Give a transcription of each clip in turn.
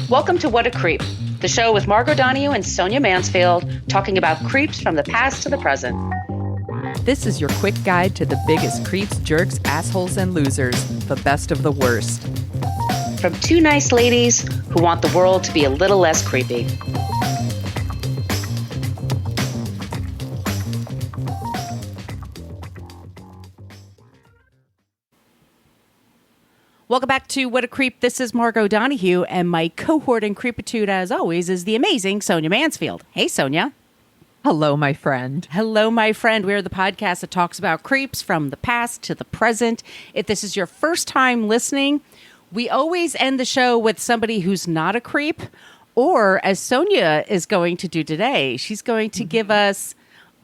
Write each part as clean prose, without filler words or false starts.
Welcome to What a Creep, the show with Margot Donahue and Sonia Mansfield talking about creeps from the past to the present. This is your quick guide to the biggest creeps, jerks, assholes, and losers, the best of the worst. From two nice ladies who want the world to be a little less creepy. Welcome back to What a Creep. This is Margot Donahue, and my cohort in creepitude, as always, is the amazing Sonia Mansfield. Hey, Sonia. Hello, my friend. Hello, my friend. We're the podcast that talks about creeps from the past to the present. If this is your first time listening, we always end the show with somebody who's not a creep, or as Sonia is going to do today, she's going to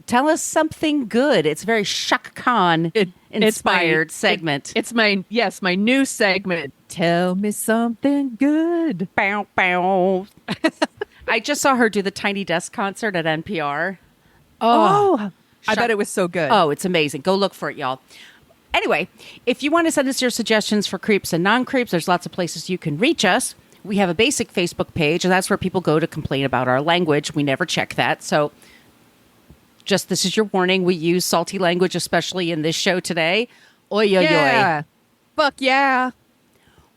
tell us something good. It's a very Shaka Khan inspired segment. It's my new segment. Tell me something good. Bow, bow. I just saw her do the Tiny Desk concert at NPR. Oh, I bet it was so good. Oh, it's amazing. Go look for it, y'all. Anyway, if you want to send us your suggestions for creeps and non-creeps, there's lots of places you can reach us. We have a basic Facebook page, and that's where people go to complain about our language. We never check that. So just this is your warning. We use salty language, especially in this show today. Oy, oy, oy. Fuck yeah.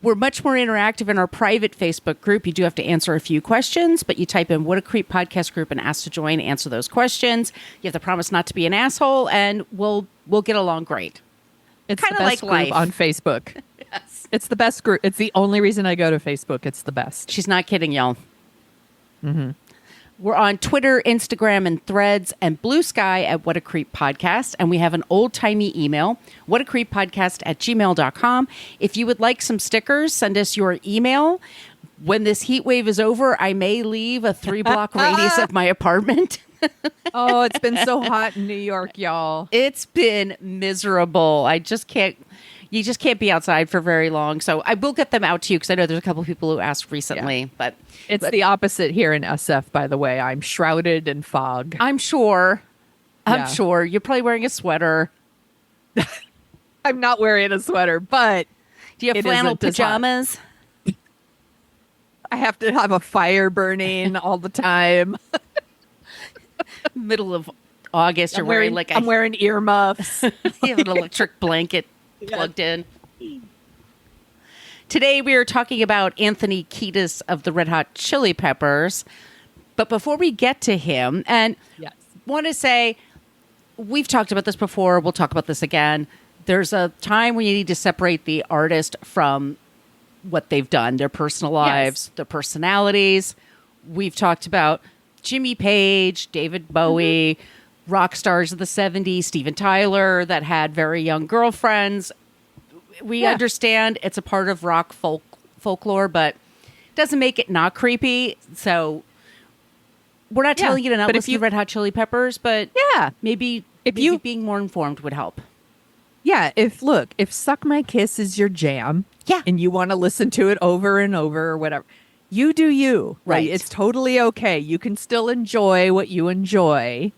We're much more interactive in our private Facebook group. You do have to answer a few questions, but you type in What a Creep podcast group and ask to join, answer those questions. You have to promise not to be an asshole, and we'll get along great. It's kind of like group life on Facebook. Yes. It's the best group. It's the only reason I go to Facebook. It's the best. She's not kidding, y'all. Mm-hmm. We're on Twitter, Instagram, and Threads, and Blue Sky at What a Creep Podcast. And we have an old-timey email, whatacreeppodcast@gmail.com. If you would like some stickers, send us your email. When this heat wave is over, I may leave a 3-block radius of my apartment. Oh, it's been so hot in New York, y'all. It's been miserable. You just can't be outside for very long. So I will get them out to you because I know there's a couple of people who asked recently. Yeah. But it's the opposite here in SF, by the way. I'm shrouded in fog. I'm sure. You're probably wearing a sweater. I'm not wearing a sweater, but do you have flannel pajamas? I have to have a fire burning all the time. Middle of August, I'm wearing earmuffs. You have an electric blanket plugged in. Today we are talking about Anthony Kiedis of the Red Hot Chili Peppers. But before we get to him, and want to say, we've talked about this before, we'll talk about this again. There's a time when you need to separate the artist from what they've done, their personal lives, their personalities. We've talked about Jimmy Page, David Bowie, rock stars of the 70s, Steven Tyler, that had very young girlfriends. We understand it's a part of rock folklore, but it doesn't make it not creepy. So we're not telling you to not listen to Red Hot Chili Peppers, but maybe being more informed would help. Yeah, if Suck My Kiss is your jam, and you want to listen to it over and over or whatever, you do you. Right. It's totally okay. You can still enjoy what you enjoy.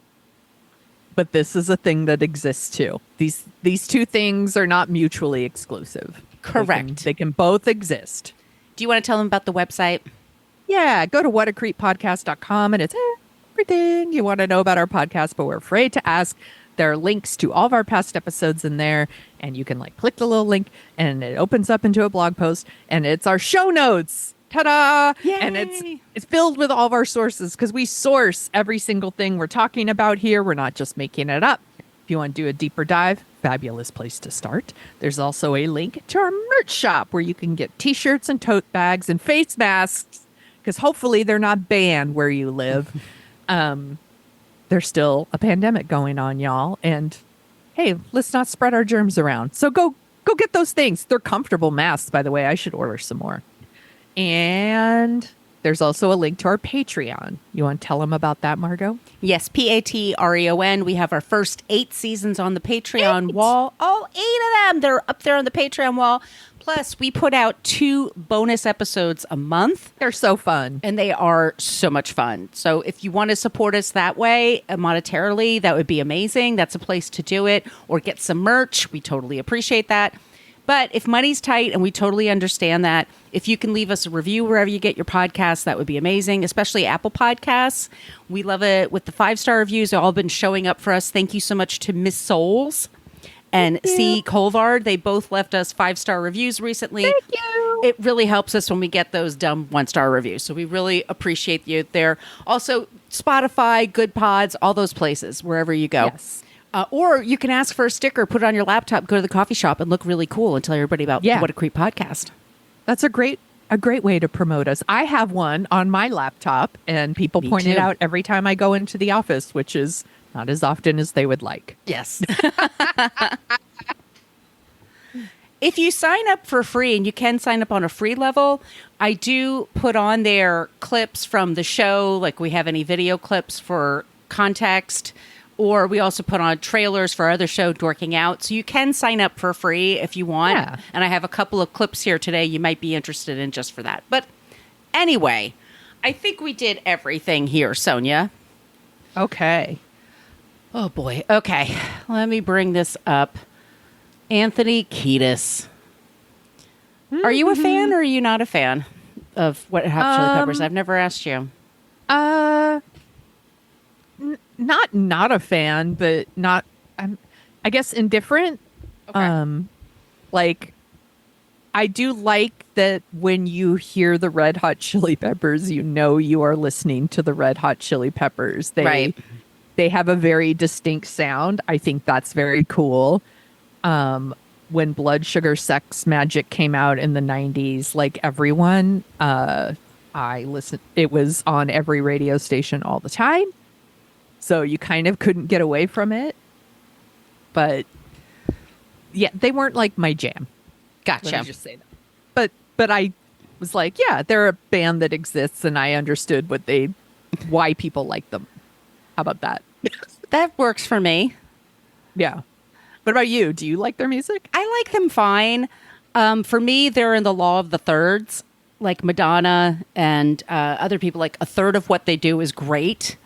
But this is a thing that exists too. These two things are not mutually exclusive. Correct. They can both exist. Do you want to tell them about the website? Yeah, go to whatacreeppodcast.com and it's everything you want to know about our podcast, but we're afraid to ask. There are links to all of our past episodes in there, and you can click the little link and it opens up into a blog post, and it's our show notes. Ta-da! Yay! And it's filled with all of our sources because we source every single thing we're talking about here. We're not just making it up. If you want to do a deeper dive, fabulous place to start. There's also a link to our merch shop where you can get t-shirts and tote bags and face masks because hopefully they're not banned where you live. There's still a pandemic going on, y'all. And hey, let's not spread our germs around. So go get those things. They're comfortable masks, by the way. I should order some more. And there's also a link to our Patreon. You want to tell them about that, Margot? Yes, Patreon. We have our first 8 seasons on the Patreon wall. All 8 of them. They're up there on the Patreon wall. Plus, we put out 2 bonus episodes a month. They're so fun. And they are so much fun. So if you want to support us that way, monetarily, that would be amazing. That's a place to do it. Or get some merch. We totally appreciate that. But if money's tight, and we totally understand that, if you can leave us a review wherever you get your podcasts, that would be amazing, especially Apple Podcasts. We love it with the 5-star reviews. They've all been showing up for us. Thank you so much to Miss Souls and C. Colvard. They both left us 5-star reviews recently. Thank you. It really helps us when we get those dumb 1-star reviews. So we really appreciate you there. Also, Spotify, Good Pods, all those places, wherever you go. Yes. Or you can ask for a sticker, put it on your laptop, go to the coffee shop, and look really cool and tell everybody about What a Creep podcast. That's a great way to promote us. I have one on my laptop, and people point it out every time I go into the office, which is not as often as they would like. Yes. If you sign up for free, and you can sign up on a free level, I do put on there clips from the show, like we have any video clips for context, or we also put on trailers for our other show, Dorking Out. So you can sign up for free if you want. Yeah. And I have a couple of clips here today you might be interested in just for that. But anyway, I think we did everything here, Sonia. Okay. Oh, boy. Okay. Let me bring this up. Anthony Kiedis. Are you a fan or are you not a fan of Wet Hot Chili Peppers? I've never asked you. Not a fan, but not. I guess indifferent. Okay. Like, I do like that when you hear the Red Hot Chili Peppers, you know you are listening to the Red Hot Chili Peppers. They have a very distinct sound. I think that's very cool. When Blood Sugar Sex Magic came out in the 90s, like everyone, I listened. It was on every radio station all the time. So you kind of couldn't get away from it. But yeah, they weren't like my jam. Gotcha. Let me just say that. But I was like, yeah, they're a band that exists, and I understood why people like them. How about that? That works for me. Yeah. What about you? Do you like their music? I like them fine. For me, they're in the law of the thirds, like Madonna and other people. Like, a third of what they do is great,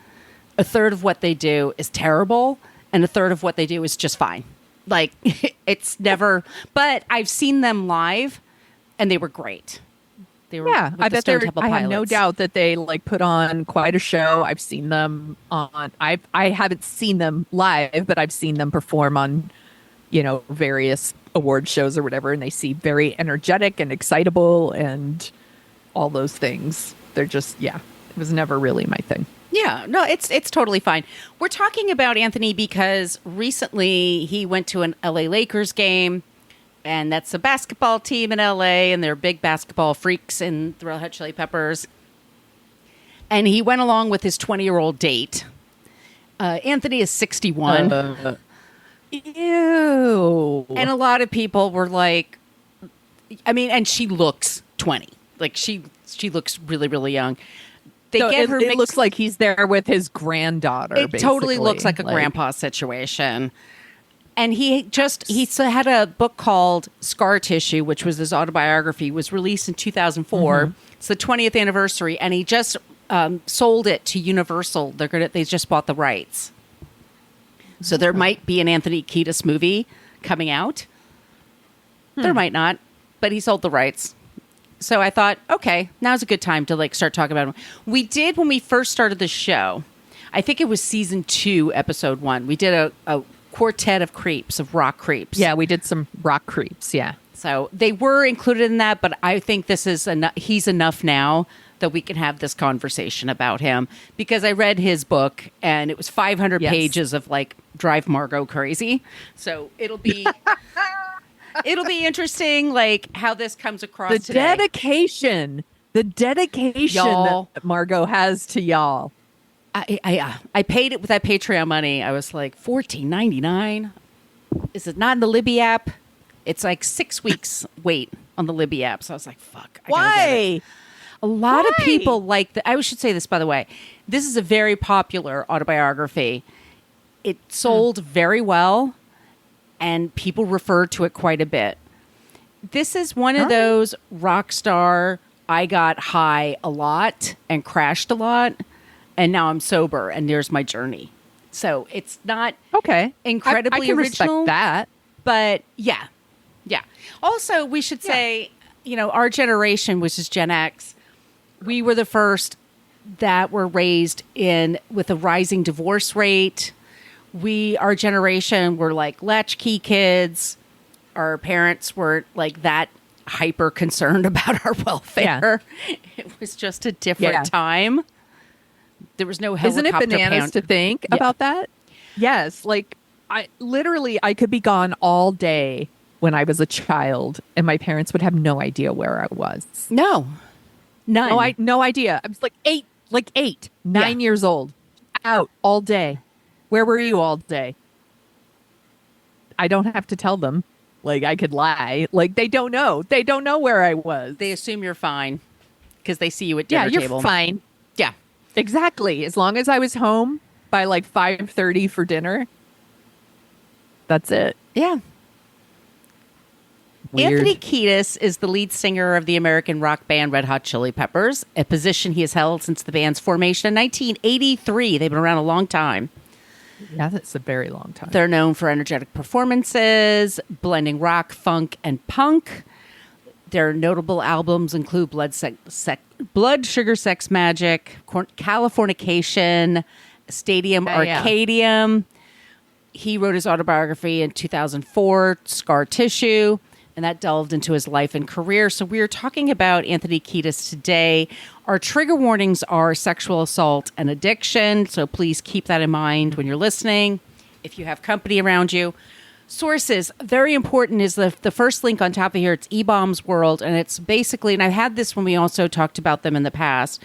a third of what they do is terrible, and a third of what they do is just fine. Like, it's never. But I've seen them live, and they were great. They were. Yeah, I bet they're. I have no Pilots. doubt that they like put on quite a show. I've seen them on. I haven't seen them live, but I've seen them perform on, various award shows or whatever, and they seem very energetic and excitable and all those things. They're just, it was never really my thing. Yeah, no, it's totally fine. We're talking about Anthony because recently he went to an LA Lakers game, and that's a basketball team in LA, and they're big basketball freaks in the Red Hot Chili Peppers. And he went along with his 20-year-old date. Anthony is 61. Ew. And a lot of people were like, and she looks 20. Like, she looks really, really young. It looks like he's there with his granddaughter. It totally looks like a grandpa situation. And he had a book called Scar Tissue, which was his autobiography, was released in 2004. Mm-hmm. It's the 20th anniversary, and he just sold it to Universal. They just bought the rights. So there might be an Anthony Kiedis movie coming out. There might not, but he sold the rights. So I thought, okay, now's a good time to start talking about him. We did when we first started the show. I think it was season 2, episode 1. We did a quartet of creeps, of rock creeps. Yeah, we did some rock creeps. Yeah. So they were included in that, but I think this is he's enough now that we can have this conversation about him, because I read his book and it was 500 pages of drive Margot crazy. So it'll be interesting, how this comes across today. The dedication y'all, that Margot has to y'all. I paid it with that Patreon money. I was like, $14.99. Is it not in the Libby app? It's like 6 weeks wait on the Libby app. So I was like, fuck. I gotta get it. A lot of people like that. I should say this, by the way. This is a very popular autobiography. It sold very well, and people refer to it quite a bit. This is one of those rock star, I got high a lot and crashed a lot, and now I'm sober, and there's my journey. So it's not incredibly I can original. respect that. But yeah, Yeah. Also, we should say, our generation, which is Gen X, we were the first that were raised with a rising divorce rate. Our generation were like latchkey kids. Our parents weren't like that hyper concerned about our welfare. Yeah. It was just a different time. There was no helicopter. Isn't it bananas to think about that? Yes. Like I could be gone all day when I was a child and my parents would have no idea where I was. No. None. No idea. I was like 9 years old, out all day. Where were you all day? I don't have to tell them. Like, I could lie. Like, they don't know. They don't know where I was. They assume you're fine because they see you at dinner table. Yeah, you're fine. Yeah. Exactly. As long as I was home by like 5:30 for dinner, that's it. Yeah. Weird. Anthony Kiedis is the lead singer of the American rock band Red Hot Chili Peppers, a position he has held since the band's formation in 1983. They've been around a long time. Yeah, that's a very long time. They're known for energetic performances, blending rock, funk, and punk. Their notable albums include Blood, Sugar, Sex Magic, Californication, Stadium Arcadium. He wrote his autobiography in 2004, Scar Tissue, and that delved into his life and career. So we are talking about Anthony Kiedis today. Our trigger warnings are sexual assault and addiction, so please keep that in mind when you're listening, if you have company around you. Sources, very important, is the first link on top of here. It's eBaum's World, and it's basically, and I've had this when we also talked about them in the past,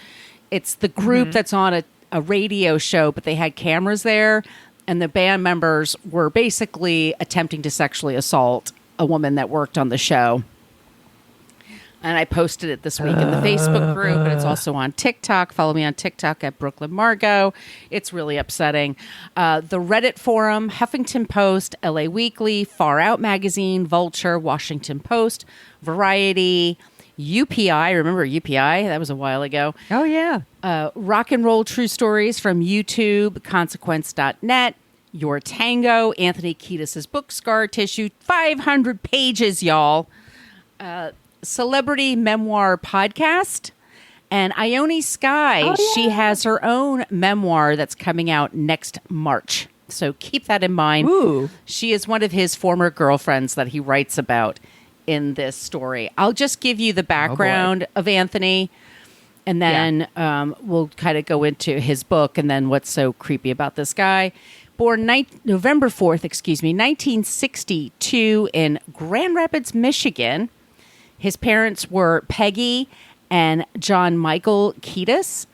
it's the group that's on a radio show, but they had cameras there, and the band members were basically attempting to sexually assault a woman that worked on the show. And I posted it this week in the Facebook group, and it's also on TikTok. Follow me on TikTok at Brooklyn Margot. It's really upsetting. The Reddit forum, Huffington Post, LA Weekly, Far Out Magazine, Vulture, Washington Post, Variety, UPI. Remember UPI? That was a while ago. Oh, yeah. Rock and Roll True Stories from YouTube, Consequence.net, Your Tango, Anthony Kiedis' book, Scar Tissue, 500 pages, y'all. Celebrity Memoir Podcast, and Ione Skye. Oh, yeah. She has her own memoir that's coming out next March. So keep that in mind. Ooh. She is one of his former girlfriends that he writes about in this story. I'll just give you the background of Anthony, and then we'll kind of go into his book and then what's so creepy about this guy. Born November 4th, 1962 in Grand Rapids, Michigan. His parents were Peggy and John Michael Kiedis.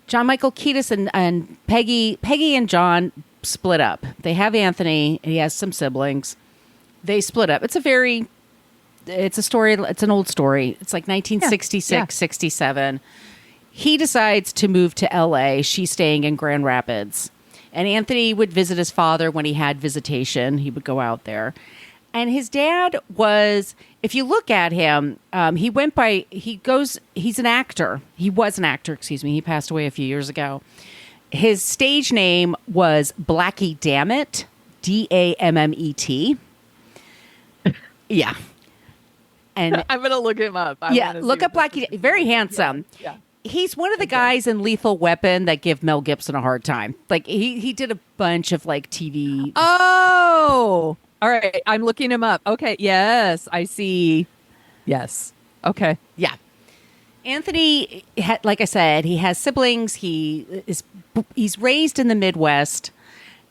John Michael Kiedis and Peggy and John split up. They have Anthony. He has some siblings. They split up. It's a story. It's an old story. It's like 1966, 67. He decides to move to LA. She's staying in Grand Rapids. And Anthony would visit his father when he had visitation. He would go out there. And his dad was, if you look at him, he's an actor. He was an actor, He passed away a few years ago. His stage name was Blackie Dammit, Dammet. Yeah. And I'm going to look him up. Look up Blackie. Very handsome. Yeah. He's one of the guys in Lethal Weapon that give Mel Gibson a hard time. Like he did a bunch of like TV. Oh, all right. I'm looking him up. Okay. Yes, I see. Yes. Okay. Yeah. Anthony, like I said, he has siblings. He's raised in the Midwest,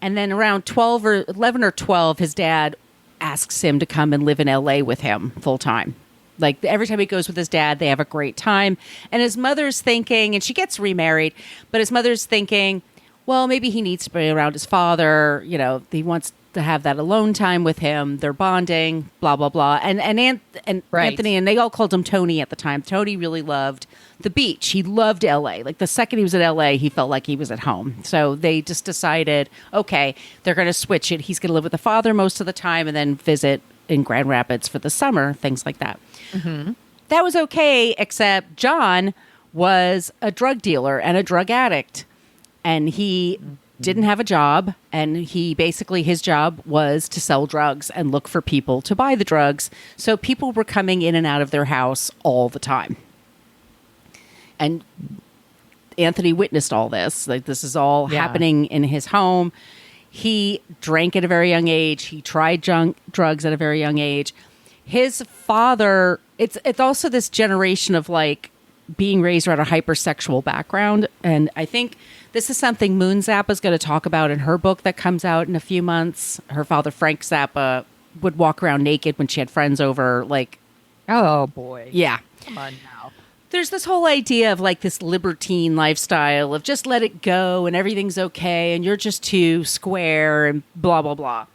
and then around 11 or 12, his dad asks him to come and live in LA with him full time. Like every time he goes with his dad, they have a great time. And his mother's thinking, and she gets remarried, but his mother's thinking, well, maybe he needs to be around his father. He wants to have that alone time with him. They're bonding, blah, blah, blah. And right. Anthony, and they all called him Tony at the time. Tony really loved the beach. He loved LA. Like the second he was at LA, he felt like he was at home. So they just decided, okay, they're going to switch it. He's going to live with the father most of the time and then visit in Grand Rapids for the summer, things like that. Mm-hmm. That was okay, except John was a drug dealer and a drug addict. And he didn't have a job, and his job was to sell drugs and look for people to buy the drugs. So people were coming in and out of their house all the time. And Anthony witnessed all this. Like, this is all happening in his home. He drank at a very young age. He tried drugs at a very young age. His father, it's also this generation of like being raised around a hypersexual background. And I think this is something Moon Zappa is going to talk about in her book that comes out in a few months. Her father, Frank Zappa, would walk around naked when she had friends over. Like, oh boy. Yeah. Come on now. There's this whole idea of like this libertine lifestyle of just let it go and everything's okay and you're just too square and blah, blah, blah.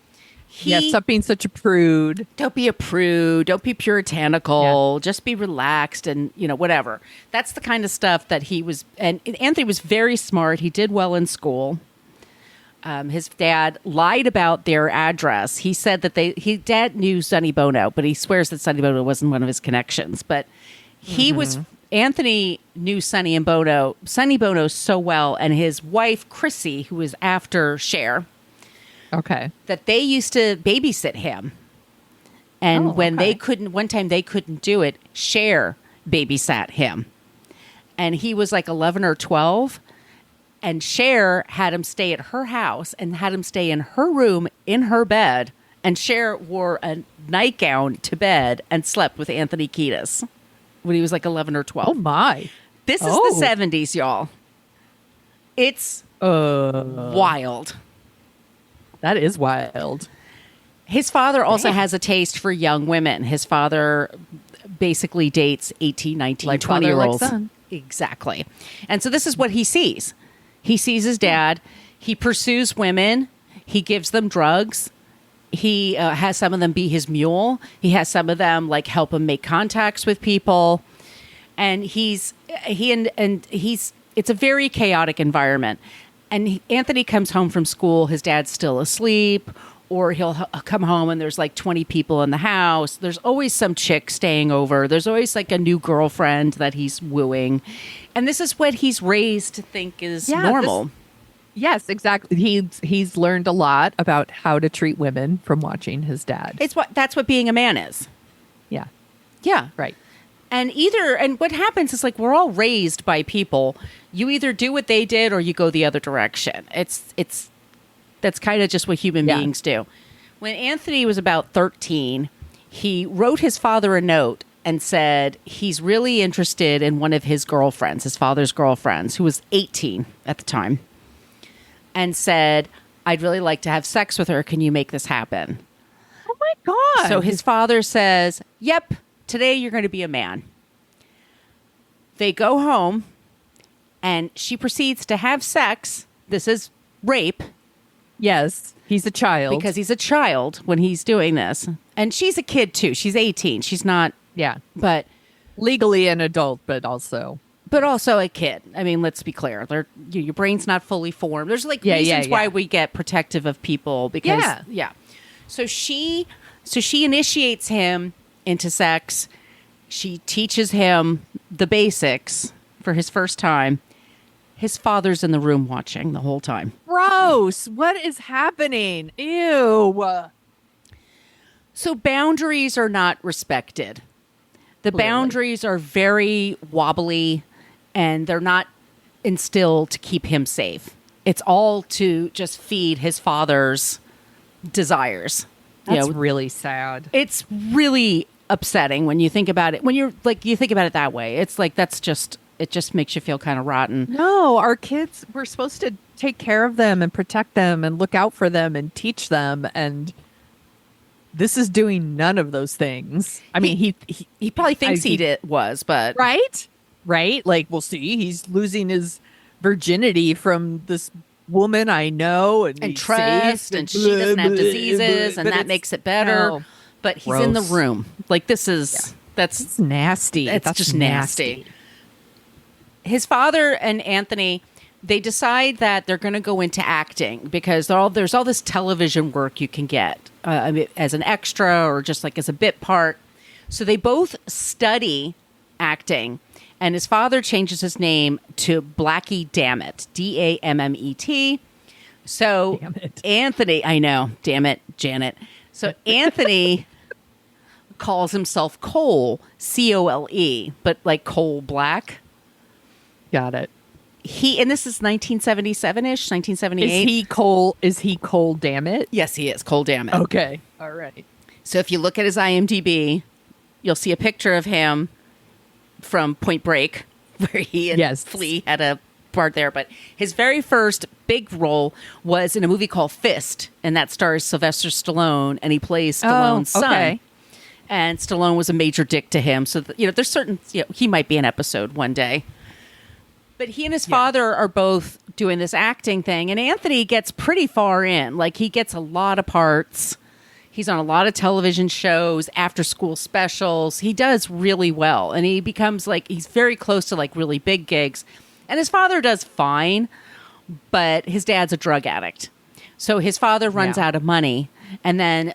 Stop being such a prude. Don't be a prude. Don't be puritanical. Just be relaxed and, whatever. That's the kind of stuff that he was. And Anthony was very smart. He did well in school. His dad lied about their address. He said that dad knew Sonny Bono, but he swears that Sonny Bono wasn't one of his connections. But Anthony knew Sonny Bono so well, and his wife, Chrissy, who was after Cher. Okay. That they used to babysit him. And one time they couldn't do it, Cher babysat him. And he was like 11 or 12. And Cher had him stay at her house and had him stay in her room, in her bed. And Cher wore a nightgown to bed and slept with Anthony Kiedis when he was like 11 or 12. Oh, my. This is the 70s, y'all. It's wild. That is wild. His father also has a taste for young women. His father basically dates 18, 19, like 20-year-olds. Like son. Exactly. And so this is what he sees. He sees his dad. He pursues women. He gives them drugs. He has some of them be his mule. He has some of them like help him make contacts with people. And it's a very chaotic environment. And Anthony comes home from school, his dad's still asleep, or he'll come home and there's like 20 people in the house. There's always some chick staying over. There's always like a new girlfriend that he's wooing. And this is what he's raised to think is normal. Yes, exactly. He's learned a lot about how to treat women from watching his dad. That's what being a man is. Yeah. Yeah. Right. And what happens is like we're all raised by people. You either do what they did or you go the other direction. That's kind of just what human beings do. When Anthony was about 13, he wrote his father a note and said he's really interested in one of his girlfriends, his father's girlfriends, who was 18 at the time, and said, "I'd really like to have sex with her. Can you make this happen?" Oh my God. So his father says, "Yep. Today you're going to be a man." They go home and she proceeds to have sex. This is rape. Yes, he's a child. Because he's a child when he's doing this. And she's a kid too. She's 18. She's not. Yeah. But legally an adult, but also a kid. I mean, let's be clear. Your brain's not fully formed. There's like reasons why we get protective of people because So she initiates him into sex. She teaches him the basics for his first time. His father's in the room watching the whole time. Gross. What is happening? Ew. So boundaries are not respected. The Clearly. boundaries are very wobbly and they're not instilled to keep him safe. It's all to just feed his father's desires. That's really sad. It's really upsetting when you think about it. When you think about it that way, it's like it just makes you feel kind of rotten. No, our kids, we're supposed to take care of them and protect them and look out for them and teach them. And this is doing none of those things. I mean, he probably thinks he was, but right. Like, we'll see. He's losing his virginity from this woman I know and trust, and she doesn't have diseases, and that makes it better. No. But he's in the room. Like, this is that's nasty. That's just nasty. His father and Anthony, they decide that they're going to go into acting because there's all this television work you can get as an extra or just like as a bit part. So they both study acting, and his father changes his name to Blackie Dammit, Dammet, So Damn it. Anthony, I know, damn it, Janet. So Anthony calls himself Cole, Cole, but like coal black. Got it. And this is 1977-ish, 1978. Is he Cole, damn it? Yes, he is. Cole Dammit. Okay. All right. So if you look at his IMDb, you'll see a picture of him from Point Break, where he and Flea had a part there. But his very first big role was in a movie called Fist, and that stars Sylvester Stallone, and he plays Stallone's son. And Stallone was a major dick to him. So, there's certain, he might be an episode one day. But he and his father are both doing this acting thing, and Anthony gets pretty far in. Like, he gets a lot of parts. He's on a lot of television shows, after school specials. He does really well, and he becomes he's very close to really big gigs. And his father does fine, but his dad's a drug addict. So his father runs out of money, and then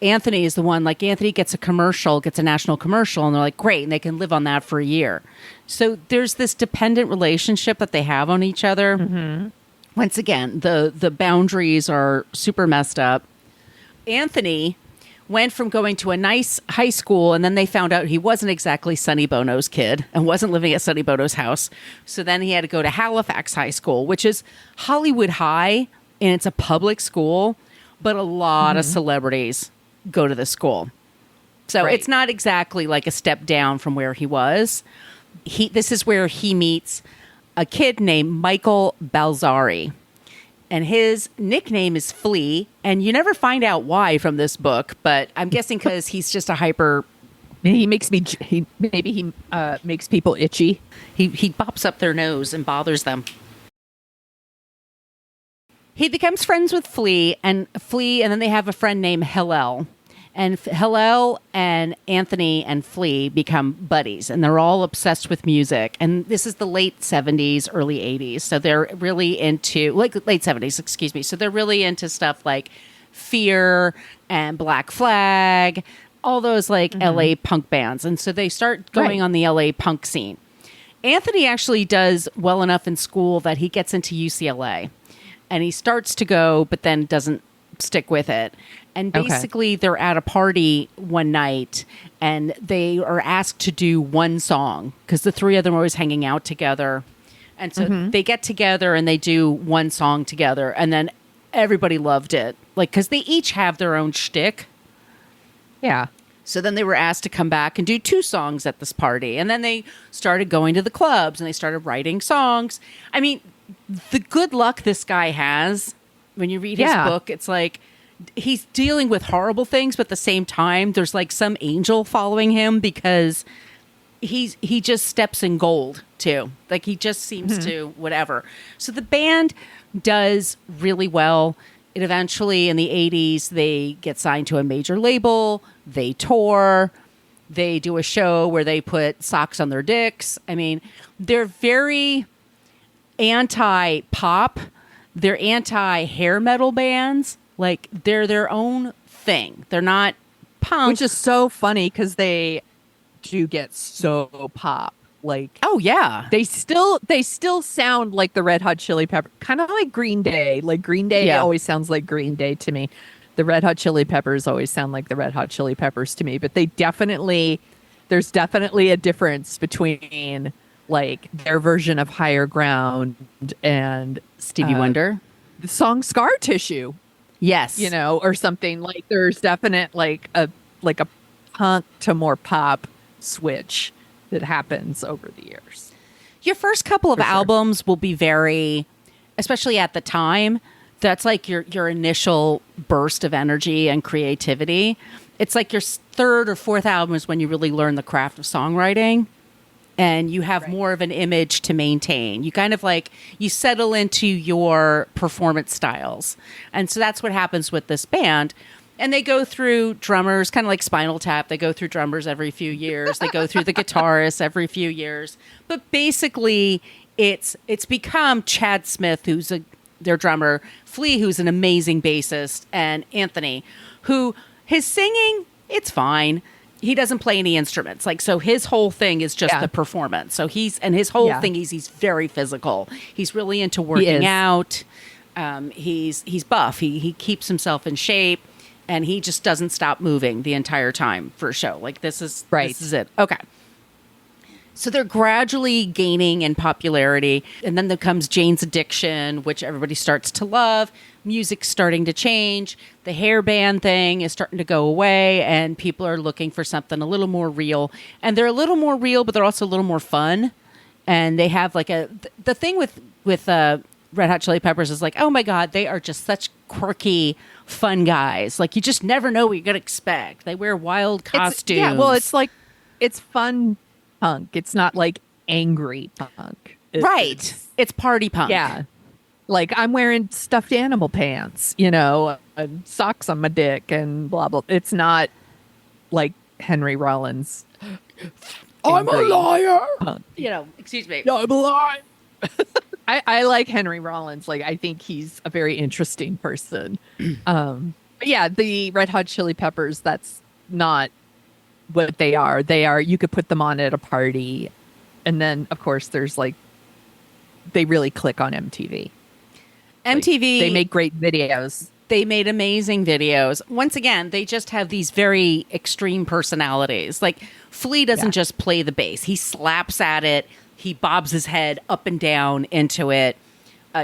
Anthony is the one, Anthony gets a national commercial, and they're like, great, and they can live on that for a year. So there's this dependent relationship that they have on each other. Mm-hmm. Once again, the boundaries are super messed up. Anthony went from going to a nice high school, and then they found out he wasn't exactly Sonny Bono's kid and wasn't living at Sonny Bono's house. So then he had to go to Halifax High School, which is Hollywood High, and it's a public school, but a lot of celebrities go to this school. So it's not exactly a step down from where he was. This is where he meets a kid named Michael Balzari. And his nickname is Flea, and you never find out why from this book, but I'm guessing because he's just a hyper. He makes people itchy. He bops up their nose and bothers them. He becomes friends with Flea, and then they have a friend named Hillel. And Hillel and Anthony and Flea become buddies, and they're all obsessed with music. And this is the late 70s, early 80s. So they're really into, late 70s, excuse me. So they're really into stuff like Fear and Black Flag, all those LA punk bands. And so they start going on the LA punk scene. Anthony actually does well enough in school that he gets into UCLA. And he starts to go, but then doesn't stick with it. And basically they're at a party one night, and they are asked to do one song because the three of them are always hanging out together. And so they get together and they do one song together, and then everybody loved it. Because they each have their own shtick. Yeah. So then they were asked to come back and do two songs at this party. And then they started going to the clubs and they started writing songs. I mean, the good luck this guy has when you read his book, it's he's dealing with horrible things, but at the same time, there's some angel following him because he just steps in gold too. He just seems to whatever. So the band does really well. It eventually in the 80s, they get signed to a major label. They tour. They do a show where they put socks on their dicks. I mean, they're very anti-pop. They're anti-hair metal bands. They're their own thing. They're not punk. Which is so funny because they do get so pop. Oh yeah. They still sound like the Red Hot Chili Peppers. Kind of like Green Day. Green Day always sounds like Green Day to me. The Red Hot Chili Peppers always sound like the Red Hot Chili Peppers to me. But there's definitely a difference between their version of Higher Ground and Stevie Wonder. The song Scar Tissue. Yes. Or something there's definite a punk to more pop switch that happens over the years. Your first couple of albums will be very, especially at the time, that's your initial burst of energy and creativity. It's your third or fourth album is when you really learn the craft of songwriting. And you have more of an image to maintain. You kind of you settle into your performance styles. And so that's what happens with this band. And they go through drummers, kind of like Spinal Tap. They go through drummers every few years. They go through the guitarists every few years. But basically, it's become Chad Smith, who's their drummer, Flea, who's an amazing bassist, and Anthony, who his singing, it's fine. He doesn't play any instruments. So his whole thing is just the performance. So his whole thing is he's very physical. He's really into working out. He's buff. He keeps himself in shape, and he just doesn't stop moving the entire time for a show. Like this is it. Okay. So they're gradually gaining in popularity. And then there comes Jane's Addiction, which everybody starts to love. Music's starting to change. The hairband thing is starting to go away. And people are looking for something a little more real. And they're a little more real, but they're also a little more fun. And they have like the thing with Red Hot Chili Peppers is like, oh my God, they are just such quirky, fun guys. Like you just never know what you're going to expect. They wear wild costumes. It's like, it's fun punk. It's not like angry punk. It's party punk. Yeah. Like I'm wearing stuffed animal pants, and socks on my dick and blah, blah. It's not like Henry Rollins. I'm a liar. Punk. Excuse me. No, I'm a liar. I like Henry Rollins. Like I think he's a very interesting person. But yeah, the Red Hot Chili Peppers, that's not what they are. You could put them on at a party, and then of course there's like they really click on MTV. They make great videos. They made amazing videos. Once again, they just have these very extreme personalities. Like Flea doesn't just play the bass. He slaps at it. He bobs his head up and down into it.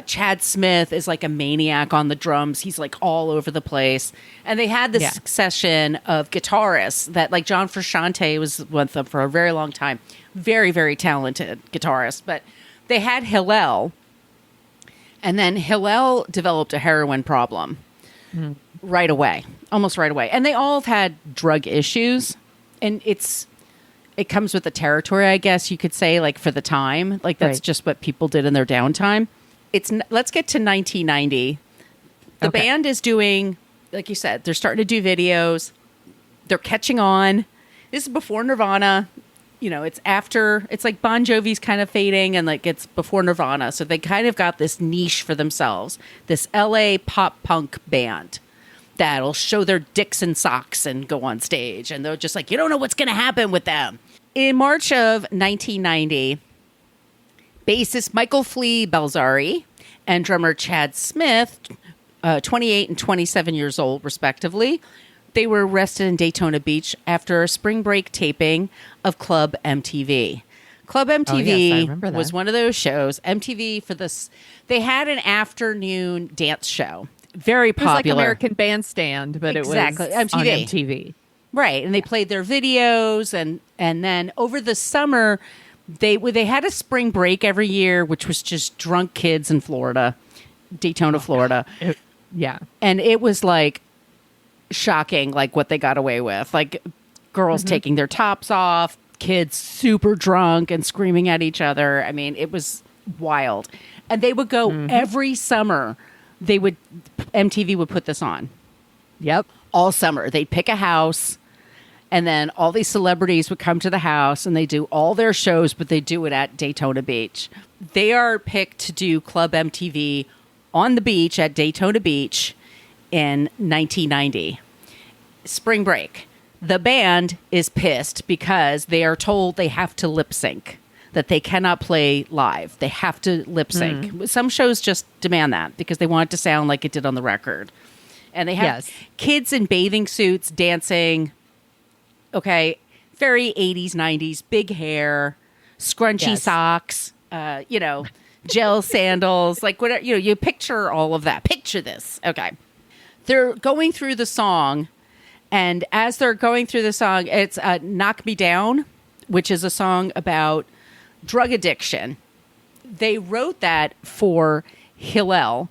Chad Smith is like a maniac on the drums. He's like all over the place. And they had this succession of guitarists that like John Frusciante was with them for a very long time. Very, very talented guitarist. But they had Hillel. And then Hillel developed a heroin problem right away, almost right away. And they all have had drug issues. And it comes with the territory, I guess you could say, like for the time. Like that's just what people did in their downtime. Let's get to 1990. The band is doing, like you said, they're starting to do videos. They're catching on. This is before Nirvana. It's like Bon Jovi's kind of fading and like it's before Nirvana. So they kind of got this niche for themselves, this LA pop punk band that'll show their dicks and socks and go on stage. And they're just like, you don't know what's going to happen with them. In March of 1990, bassist Michael Flea Balzari and drummer Chad Smith, 28 and 27 years old, respectively, they were arrested in Daytona Beach after a spring break taping of Club MTV. Club MTV was one of those shows. MTV for this, they had an afternoon dance show. Very popular. It was like American Bandstand, but it was on MTV. Right, and they played their videos, and then over the summer, they had a spring break every year, which was just drunk kids in Florida, Daytona, Florida. And it was like shocking, like what they got away with, like girls taking their tops off, kids super drunk and screaming at each other. I mean, it was wild. And they would go every summer. MTV would put this on. Yep. All summer. They'd pick a house, and then all these celebrities would come to the house, and they do all their shows, but they do it at Daytona Beach. They are picked to do Club MTV on the beach at Daytona Beach in 1990. Spring break. The band is pissed because they are told they have to lip sync, that they cannot play live. They have to lip sync. Some shows just demand that because they want it to sound like it did on the record. And they have kids in bathing suits dancing. Okay. Very 80s, 90s, big hair, scrunchy socks, gel sandals, like whatever, you picture all of that. Picture this. Okay. They're going through the song, and as they're going through the song, it's Knock Me Down, which is a song about drug addiction. They wrote that for Hillel,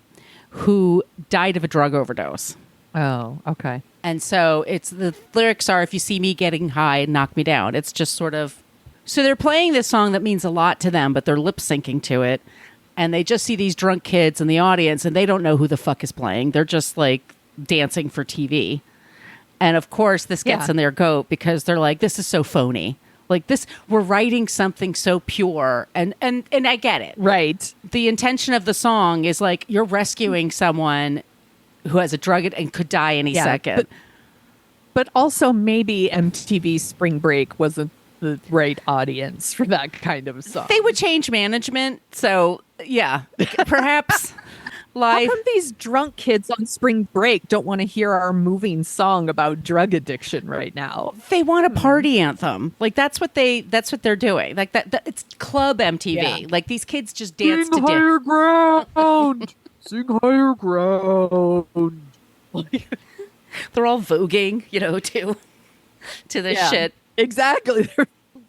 who died of a drug overdose. Oh, okay. And so the lyrics are, if you see me getting high, knock me down. It's just sort of, so they're playing this song that means a lot to them, but they're lip syncing to it. And they just see these drunk kids in the audience and they don't know who the fuck is playing. They're just like dancing for TV. And of course this gets in their goat because they're like, this is so phony. Like this, we're writing something so pure, and I get it. Right. The intention of the song is like you're rescuing someone who has a drug and could die any second. But also maybe MTV Spring Break wasn't the right audience for that kind of song. They would change management, so yeah, perhaps. How life. come these drunk kids on spring break don't want to hear our moving song about drug addiction right now? They want a party anthem. Like that's what they're doing. Like that it's club MTV. Yeah. Like these kids just dance Sing to higher ground. Sing higher ground. They're all voguing, to this Yeah, shit. Exactly.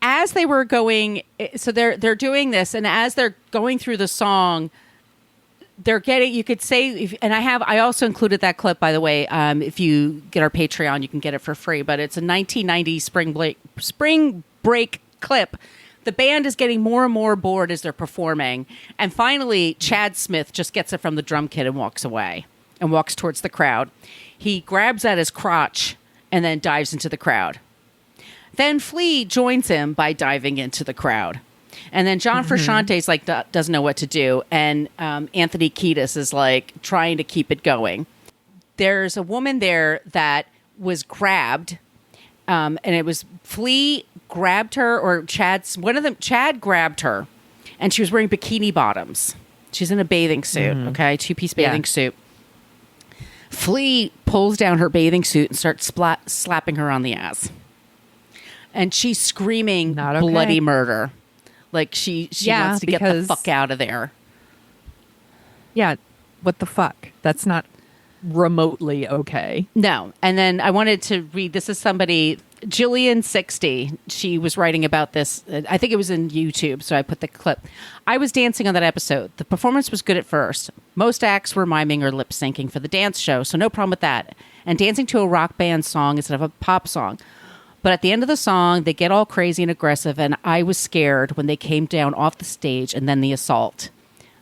As they were going, so they're doing this, and as they're going through the song, they're getting. You could say, I also included that clip, by the way. If you get our Patreon, you can get it for free. But it's a 1990 spring break clip. The band is getting more and more bored as they're performing, and finally, Chad Smith just gets it from the drum kit and walks away, and walks towards the crowd. He grabs at his crotch and then dives into the crowd. Then Flea joins him by diving into the crowd. And then John Frusciante's like, doesn't know what to do. And Anthony Kiedis is like trying to keep it going. There's a woman there that was grabbed. And it was Flea grabbed her, or Chad grabbed her. And she was wearing bikini bottoms. She's in a bathing suit, okay? 2-piece bathing suit. Flea pulls down her bathing suit and starts slapping her on the ass. And she's screaming Not okay. bloody murder. Like she wants to get the because- fuck out of there. Yeah. What the fuck? That's not remotely okay. No. And then I wanted to read, this is somebody, Jillian60. She was writing about this. I think it was in YouTube, so I put the clip. I was dancing on that episode. The performance was good at first. Most acts were miming or lip syncing for the dance show, so no problem with that. And dancing to a rock band song instead of a pop song. But at the end of the song, they get all crazy and aggressive, and I was scared when they came down off the stage and then the assault.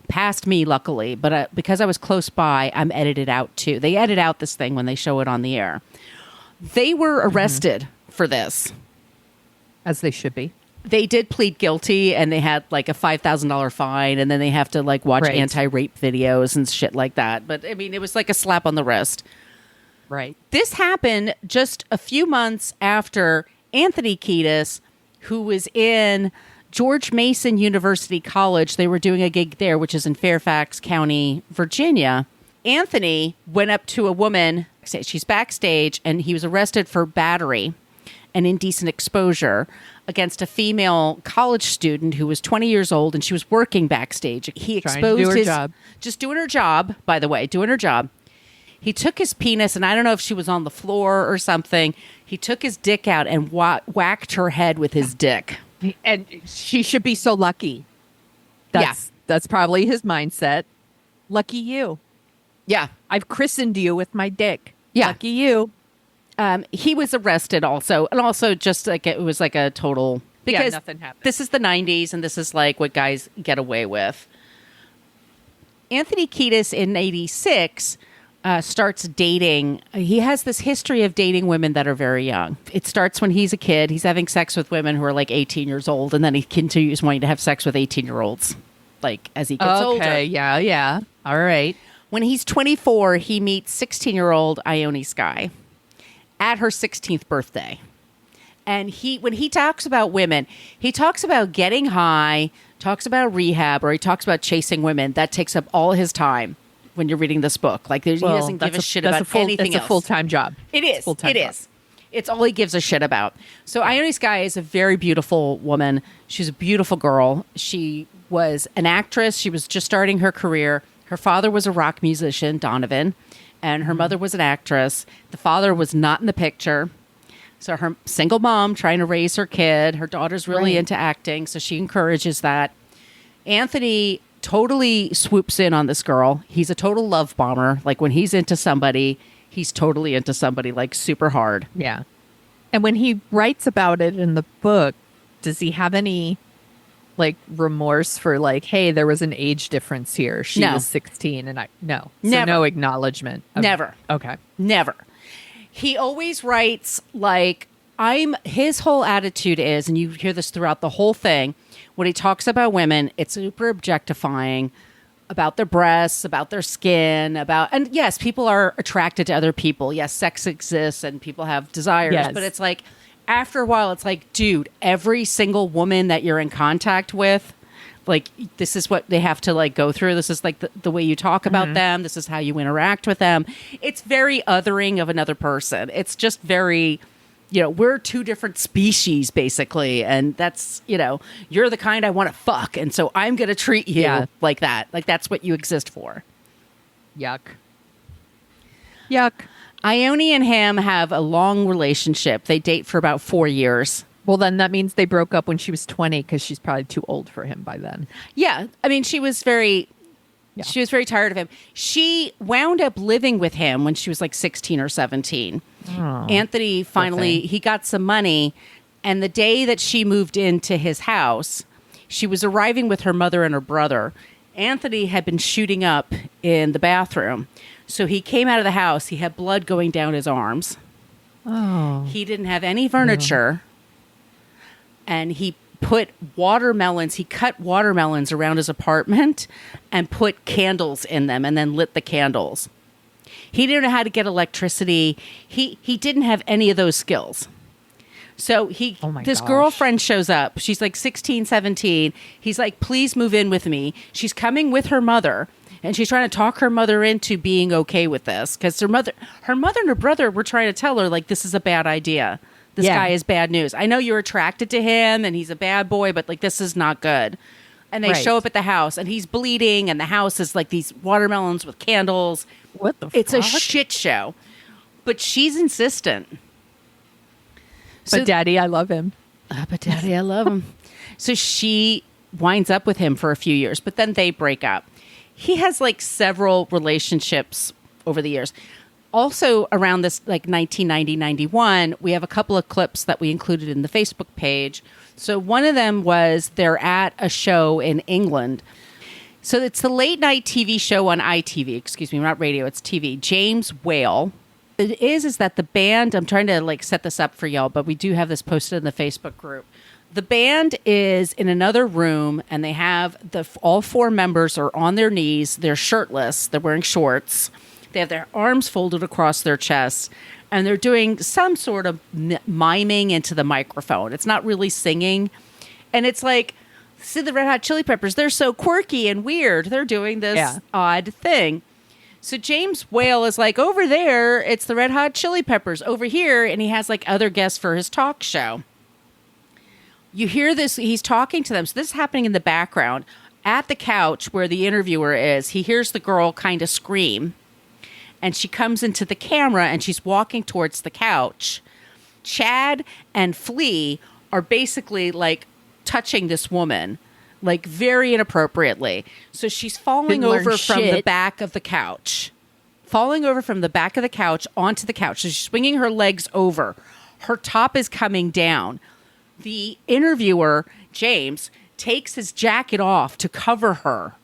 Past me, luckily, but because I was close by, I'm edited out too. They edit out this thing when they show it on the air. They were arrested for this. As they should be. They did plead guilty, and they had like a $5,000 fine, and then they have to like watch Right. anti-rape videos and shit like that. But I mean, it was like a slap on the wrist. Right. This happened just a few months after Anthony Kiedis, who was in George Mason University College. They were doing a gig there, which is in Fairfax County, Virginia. Anthony went up to a woman. She's backstage, and he was arrested for battery and indecent exposure against a female college student who was 20 years old, and she was working backstage. He Trying exposed to do her his job. just doing her job, by the way, doing her job. He took his penis, and I don't know if she was on the floor or something. He took his dick out and whacked her head with his dick. And she should be so lucky. That's probably his mindset. Lucky you. Yeah. I've christened you with my dick. Yeah. Lucky you. He was arrested also. And also just like it was like a total... Because nothing happened. This is the 90s, and this is like what guys get away with. Anthony Kiedis in 86... starts dating. He has this history of dating women that are very young. It starts when he's a kid. He's having sex with women who are like 18 years old, and then he continues wanting to have sex with 18-year-olds, like as he gets older. Okay, yeah. All right. When he's 24, he meets 16-year-old Ione Skye at her 16th birthday. And when he talks about women, he talks about getting high, talks about rehab, or he talks about chasing women. That takes up all his time. When you're reading this book, like he doesn't give a shit about anything else. It's a full-time job. It is. Full-time It job. is. It's all he gives a shit about. So Ione Skye is a very beautiful woman. She's a beautiful girl. She was an actress. She was just starting her career. Her father was a rock musician, Donovan, and her mother was an actress. The father was not in the picture. So her single mom trying to raise her kid. Her daughter's really Right. into acting, so she encourages that. Anthony totally swoops in on this girl. He's a total love bomber. Like when he's into somebody, he's totally into somebody like super hard. Yeah. And when he writes about it in the book, does he have any like remorse for like, hey, there was an age difference here. She No. was 16 and no. So Never. no acknowledgement. Never. Okay. Never. He always writes like his whole attitude is, and you hear this throughout the whole thing, when he talks about women, it's super objectifying about their breasts, about their skin, and yes, people are attracted to other people. Yes, sex exists and people have desires, Yes. but it's like, after a while, it's like, dude, every single woman that you're in contact with, Like, this is what they have to like go through. This is like the way you talk about them. This is how you interact with them. It's very othering of another person. It's just very, we're two different species basically. And that's, you're the kind I want to fuck. And so I'm going to treat you like that. Like, that's what you exist for. Yuck. Yuck. Ione and him have a long relationship. They date for about 4 years. Well, then that means they broke up when she was 20 because she's probably too old for him by then. Yeah. I mean, she was very tired of him. She wound up living with him when she was like 16 or 17. Oh, Anthony finally, he got some money. And the day that she moved into his house, she was arriving with her mother and her brother. Anthony had been shooting up in the bathroom. So he came out of the house. He had blood going down his arms. Oh. He didn't have any furniture. And he put watermelons. He cut watermelons around his apartment and put candles in them and then lit the candles. He didn't know how to get electricity. He didn't have any of those skills. So this girlfriend shows up. She's like 16, 17. He's like, please move in with me. She's coming with her mother. And she's trying to talk her mother into being okay with this. Because her mother and her brother were trying to tell her, like, this is a bad idea. This guy is bad news. I know you're attracted to him and he's a bad boy, but like, this is not good. And they show up at the house and he's bleeding and the house is like these watermelons with candles. What the fuck? It's a shit show. But she's insistent. But Daddy, I love him. But Daddy, I love him. So she winds up with him for a few years, but then they break up. He has like several relationships over the years. Also around this like 1990, 91, we have a couple of clips that we included in the Facebook page. So one of them was they're at a show in England. So it's the late night TV show on ITV, excuse me, not radio, it's TV, James Whale. It is that the band, I'm trying to like set this up for y'all, but we do have this posted in the Facebook group. The band is in another room and they have all four members are on their knees. They're shirtless. They're wearing shorts. They have their arms folded across their chests, and they're doing some sort of miming into the microphone. It's not really singing. And it's like, see the Red Hot Chili Peppers, they're so quirky and weird. They're doing this odd thing. So James Whale is like, over there, it's the Red Hot Chili Peppers. Over here, and he has like other guests for his talk show. You hear this, he's talking to them. So this is happening in the background. At the couch where the interviewer is, he hears the girl kind of scream. And she comes into the camera and she's walking towards the couch. Chad and Flea are basically like touching this woman, like very inappropriately. So she's falling over from the back of the couch. Falling over from the back of the couch onto the couch. So she's swinging her legs over. Her top is coming down. The interviewer, James, takes his jacket off to cover her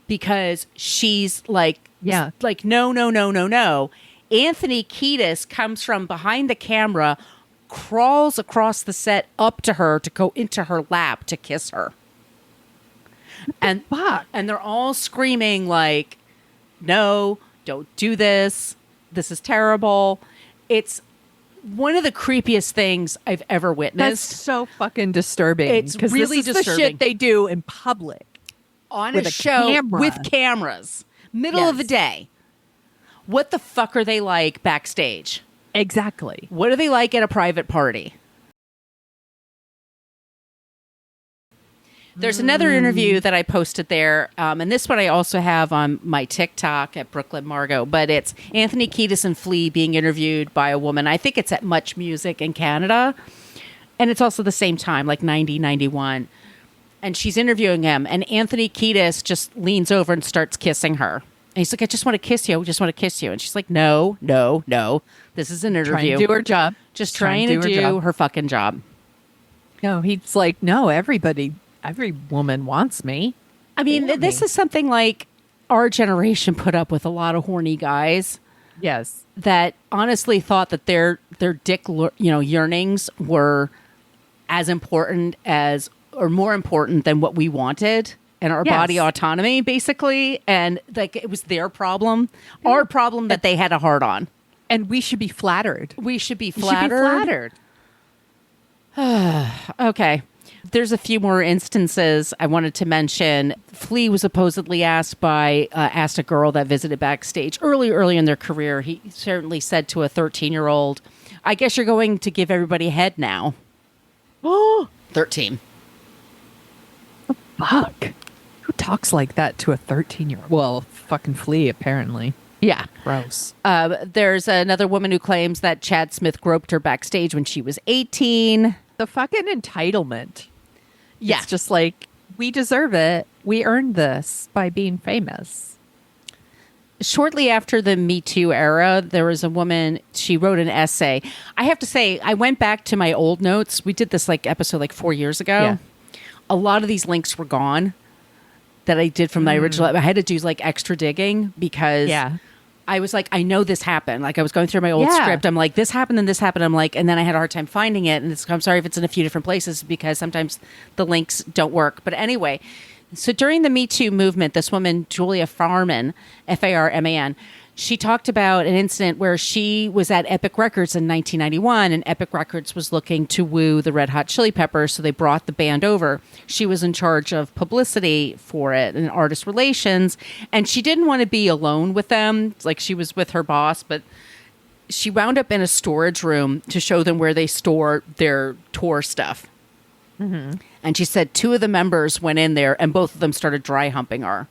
because she's like, like, no. Anthony Kiedis comes from behind the camera, crawls across the set up to her to go into her lap to kiss her. And they're all screaming like, no, don't do this. This is terrible. It's one of the creepiest things I've ever witnessed. That's so fucking disturbing. It's really this is disturbing. The shit they do in public. On a show with cameras. Middle of the day. What the fuck are they like backstage? Exactly. What are they like at a private party? There's another interview that I posted there, and this one I also have on my TikTok at Brooklyn Margot, but it's Anthony Kiedis and Flea being interviewed by a woman. I think it's at Much Music in Canada, and it's also the same time, like 90, 91. And she's interviewing him, and Anthony Kiedis just leans over and starts kissing her. And he's like, I just want to kiss you. I just want to kiss you. And she's like, no. This is an interview. Trying to do her job. Just trying to do her fucking job. No, he's like, no, every woman wants me. I mean, this is something like our generation put up with a lot of horny guys. Yes. That honestly thought that their dick, yearnings were as important as, or more important than what we wanted. And our body autonomy, basically. And like, it was their problem. Our problem that they had a hard on. And we should be flattered. We should be flattered. Okay. There's a few more instances I wanted to mention. Flea was supposedly asked a girl that visited backstage early in their career. He certainly said to a 13-year-old, "I guess you're going to give everybody head now." Oh, 13. fuck. Who talks like that to a 13-year-old? Well, fucking Flea, apparently. Yeah. Gross. There's another woman who claims that Chad Smith groped her backstage when she was 18. The fucking entitlement. Yeah. It's just like, we deserve it. We earned this by being famous. Shortly after the Me Too era, there was a woman, she wrote an essay. I have to say, I went back to my old notes. We did this episode 4 years ago. Yeah. A lot of these links were gone that I did from my original. I had to do extra digging because I was I know this happened. I was going through my old script. I'm like, this happened and this happened. I'm like, and then I had a hard time finding it. And I'm sorry if it's in a few different places because sometimes the links don't work. But anyway, so during the Me Too movement, this woman, Julia Farman, Farman, she talked about an incident where she was at Epic Records in 1991, and Epic Records was looking to woo the Red Hot Chili Peppers, so they brought the band over. She was in charge of publicity for it and artist relations, and she didn't want to be alone with them. She was with her boss, but she wound up in a storage room to show them where they store their tour stuff. Mm-hmm. And she said 2 of the members went in there, and both of them started dry humping her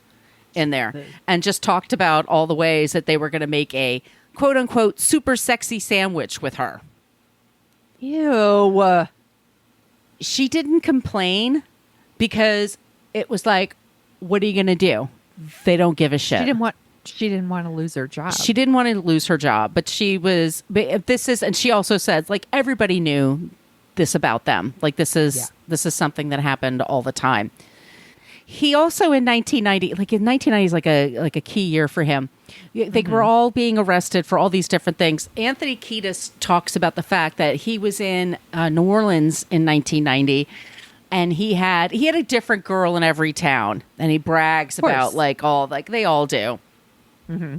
in there and just talked about all the ways that they were going to make a quote unquote super sexy sandwich with her. Ew. She didn't complain because it was what are you going to do? They don't give a shit. She didn't want to lose her job. She didn't want to lose her job, but and she also says everybody knew this about them. This is something that happened all the time. He also in 1990, in 1990 is like a key year for him. They were all being arrested for all these different things. Anthony Kiedis talks about the fact that he was in New Orleans in 1990, and he had a different girl in every town, and he brags about they all do. Mm-hmm.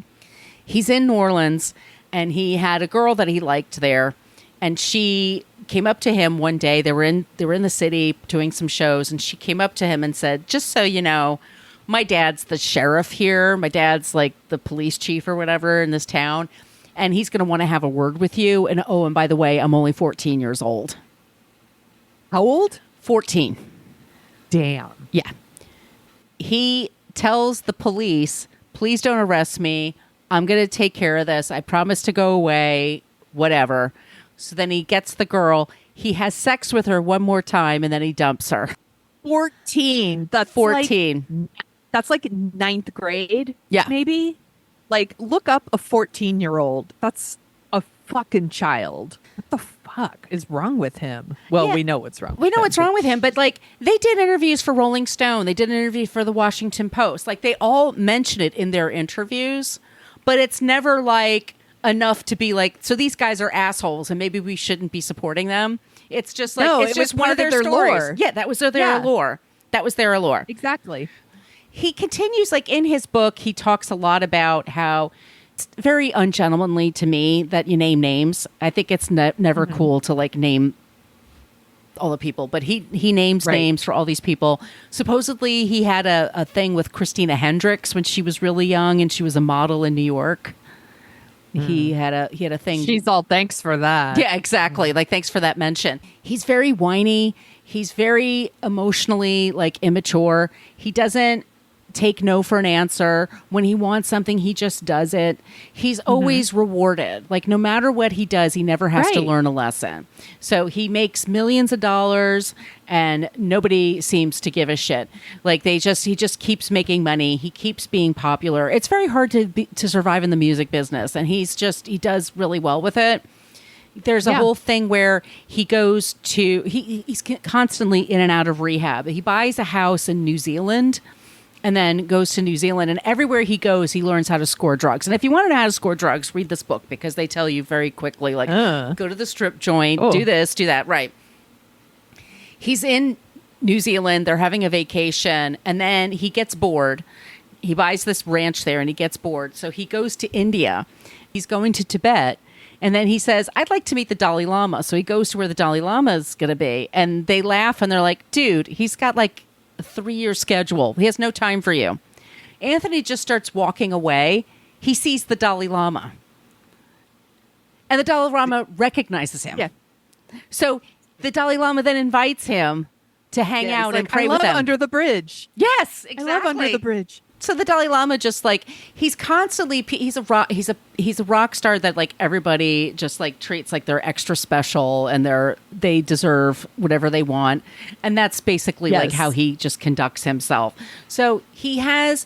He's in New Orleans, and he had a girl that he liked there, and she came up to him one day. They were in the city doing some shows, and she came up to him and said, "Just so you know, my dad's the sheriff here. My dad's the police chief or whatever in this town, and he's going to want to have a word with you. And by the way, I'm only 14 years old." How old? 14. Damn. Yeah. He tells the police, "Please don't arrest me. I'm going to take care of this. I promise to go away, whatever." So then he gets the girl. He has sex with her one more time, and then he dumps her. 14. That's 14. That's ninth grade. Yeah. Maybe. Look up a 14-year-old. That's a fucking child. What the fuck is wrong with him? Well, Yeah. we know what's wrong. We know what's wrong with him, but they did interviews for Rolling Stone. They did an interview for the Washington Post. They all mention it in their interviews, but it's never enough to be so these guys are assholes and maybe we shouldn't be supporting them. It's just No, it's it just was one of part their of their stories. lore. Yeah, that was their Yeah. allure. That was their allure. Exactly. He continues in his book, he talks a lot about how it's very ungentlemanly to me that you name names. I think it's never cool to name all the people, but he names names for all these people. Supposedly he had a thing with Christina Hendricks when she was really young and she was a model in New York. He had a thing. She's all thanks for that. Yeah, exactly. Thanks for that mention. He's very whiny. He's very emotionally immature. He doesn't take no for an answer. When he wants something, he just does it. He's always rewarded. No matter what he does, he never has to learn a lesson. So he makes millions of dollars and nobody seems to give a shit. He just keeps making money. He keeps being popular. It's very hard to survive in the music business, and he does really well with it. There's a whole thing where he goes to he's constantly in and out of rehab. He buys a house in New Zealand and then goes to New Zealand, and everywhere he goes, he learns how to score drugs. And if you want to know how to score drugs, read this book because they tell you very quickly, go to the strip joint, do this, do that. Right. He's in New Zealand. They're having a vacation, and then he gets bored. He buys this ranch there, and he gets bored. So he goes to India. He's going to Tibet, And then he says, I'd like to meet the Dalai Lama. So he goes to where the Dalai Lama is going to be. And they laugh and they're like, dude, he's got like a 3-year schedule. He has no time for you. Anthony just starts walking away. He sees the Dalai Lama. And the Dalai Lama recognizes him. Yeah. So the Dalai Lama then invites him to hang out and pray I love with him. Under the Bridge. Yes, exactly. I love Under the Bridge. So the Dalai Lama just like he's constantly he's a rock star that like everybody just like treats like they're extra special and they deserve whatever they want, and that's basically like how he just conducts himself. So he has,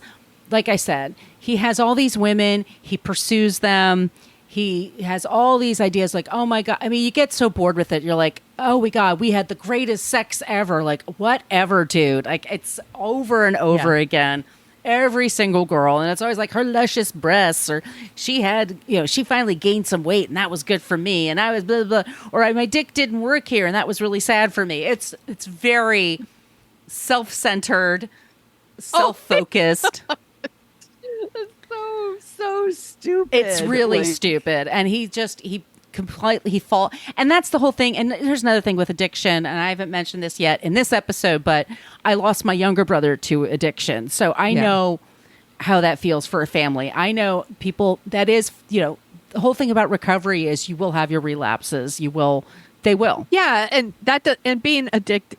like I said, he has all these women, he pursues them. He has all these ideas like, oh my God. I mean, you get so bored with it. You're like, oh my God, we had the greatest sex ever. Like, whatever, dude. Like, it's over and over again. Every single girl. And it's always like her luscious breasts, or she had, she finally gained some weight and that was good for me. And I was blah, blah, blah. Or my dick didn't work here and that was really sad for me. It's very self-centered, self-focused. So stupid. It's really stupid. And he fall. And that's the whole thing. And there's another thing with addiction. And I haven't mentioned this yet in this episode, but I lost my younger brother to addiction. So I know how that feels for a family. I know people that is, the whole thing about recovery is you will have your relapses. They will. Yeah. And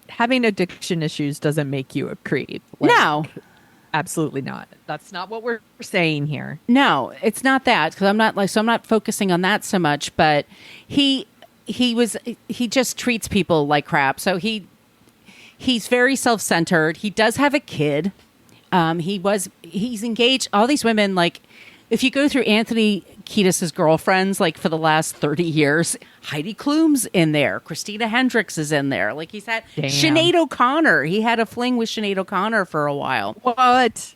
having addiction issues doesn't make you a creep. No. Absolutely not. That's not what we're saying here. No, it's not that, because I'm not focusing on that so much. But he just treats people like crap. So he's very self-centered. He does have a kid. He's engaged all these women. Like, if you go through Anthony Kiedis' girlfriends, like for the last 30 years, Heidi Klum's in there. Christina Hendricks is in there. Like, he's had Sinead O'Connor. He had a fling with Sinead O'Connor for a while. What?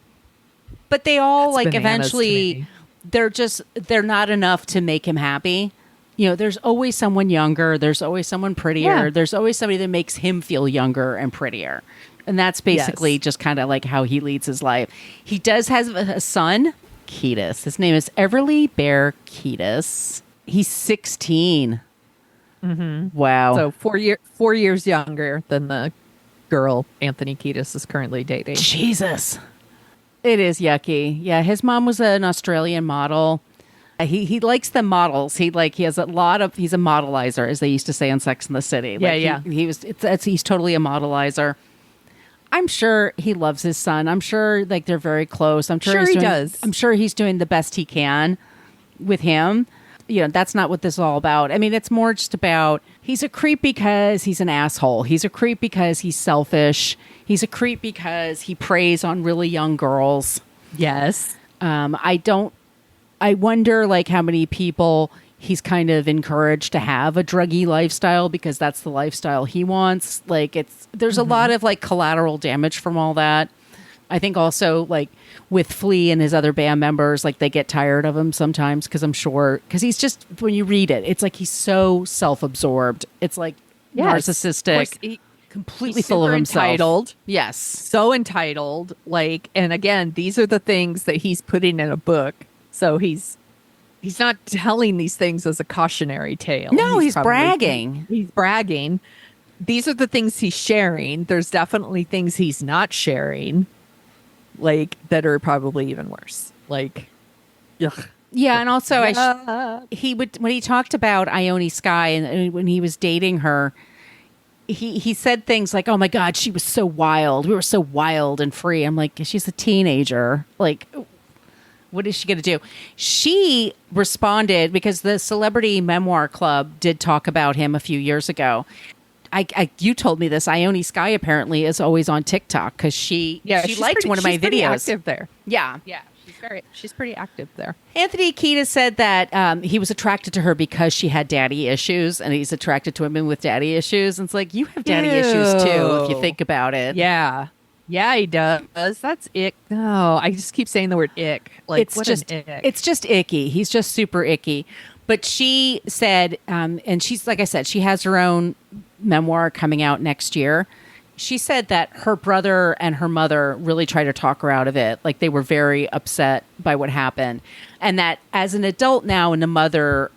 But they all That's like eventually they're not enough to make him happy. There's always someone younger. There's always someone prettier. Yeah. There's always somebody that makes him feel younger and prettier. And that's basically just kind of like how he leads his life. He does have a son, Kiedis. His name is Everly Bear Kiedis. He's 16. Mm-hmm. Wow. So 4 years younger than the girl Anthony Kiedis is currently dating. Jesus. It is yucky. Yeah, his mom was an Australian model. He likes the models. He's a modelizer, as they used to say on Sex and the City. He's totally a modelizer. I'm sure he loves his son. I'm sure they're very close. I'm sure he does. I'm sure he's doing the best he can with him. That's not what this is all about. I mean, it's more just about he's a creep because he's an asshole. He's a creep because he's selfish. He's a creep because he preys on really young girls. Yes. I wonder how many people he's kind of encouraged to have a druggy lifestyle because that's the lifestyle he wants. There's a lot of collateral damage from all that. I think also with Flea and his other band members, they get tired of him sometimes because he's just, when you read it, it's he's so self-absorbed. It's narcissistic, completely full of himself. Entitled. Yes. So entitled. And again, these are the things that he's putting in a book. So he's not telling these things as a cautionary tale. No, he's bragging. He's bragging. These are the things he's sharing. There's definitely things he's not sharing, that are probably even worse. Ugh. Yeah, and also when he talked about Ione Skye and when he was dating her, he said things like, "Oh my God, she was so wild. We were so wild and free." I'm like, she's a teenager. What is she going to do? She responded because the Celebrity Memoir Club did talk about him a few years ago. You told me this. Ione Skye apparently is always on TikTok because she liked one of my videos. She's active there. Yeah. She's pretty active there. Anthony Kiedis said that he was attracted to her because she had daddy issues, and he's attracted to women with daddy issues. And it's like, you have daddy issues too, if you think about it. Yeah. Yeah, he does. That's ick. No, I just keep saying the word ick. It's just icky. He's just super icky. But she said, and she's, like I said, she has her own memoir coming out next year. She said that her brother and her mother really tried to talk her out of it. They were very upset by what happened. And that as an adult now and a mother,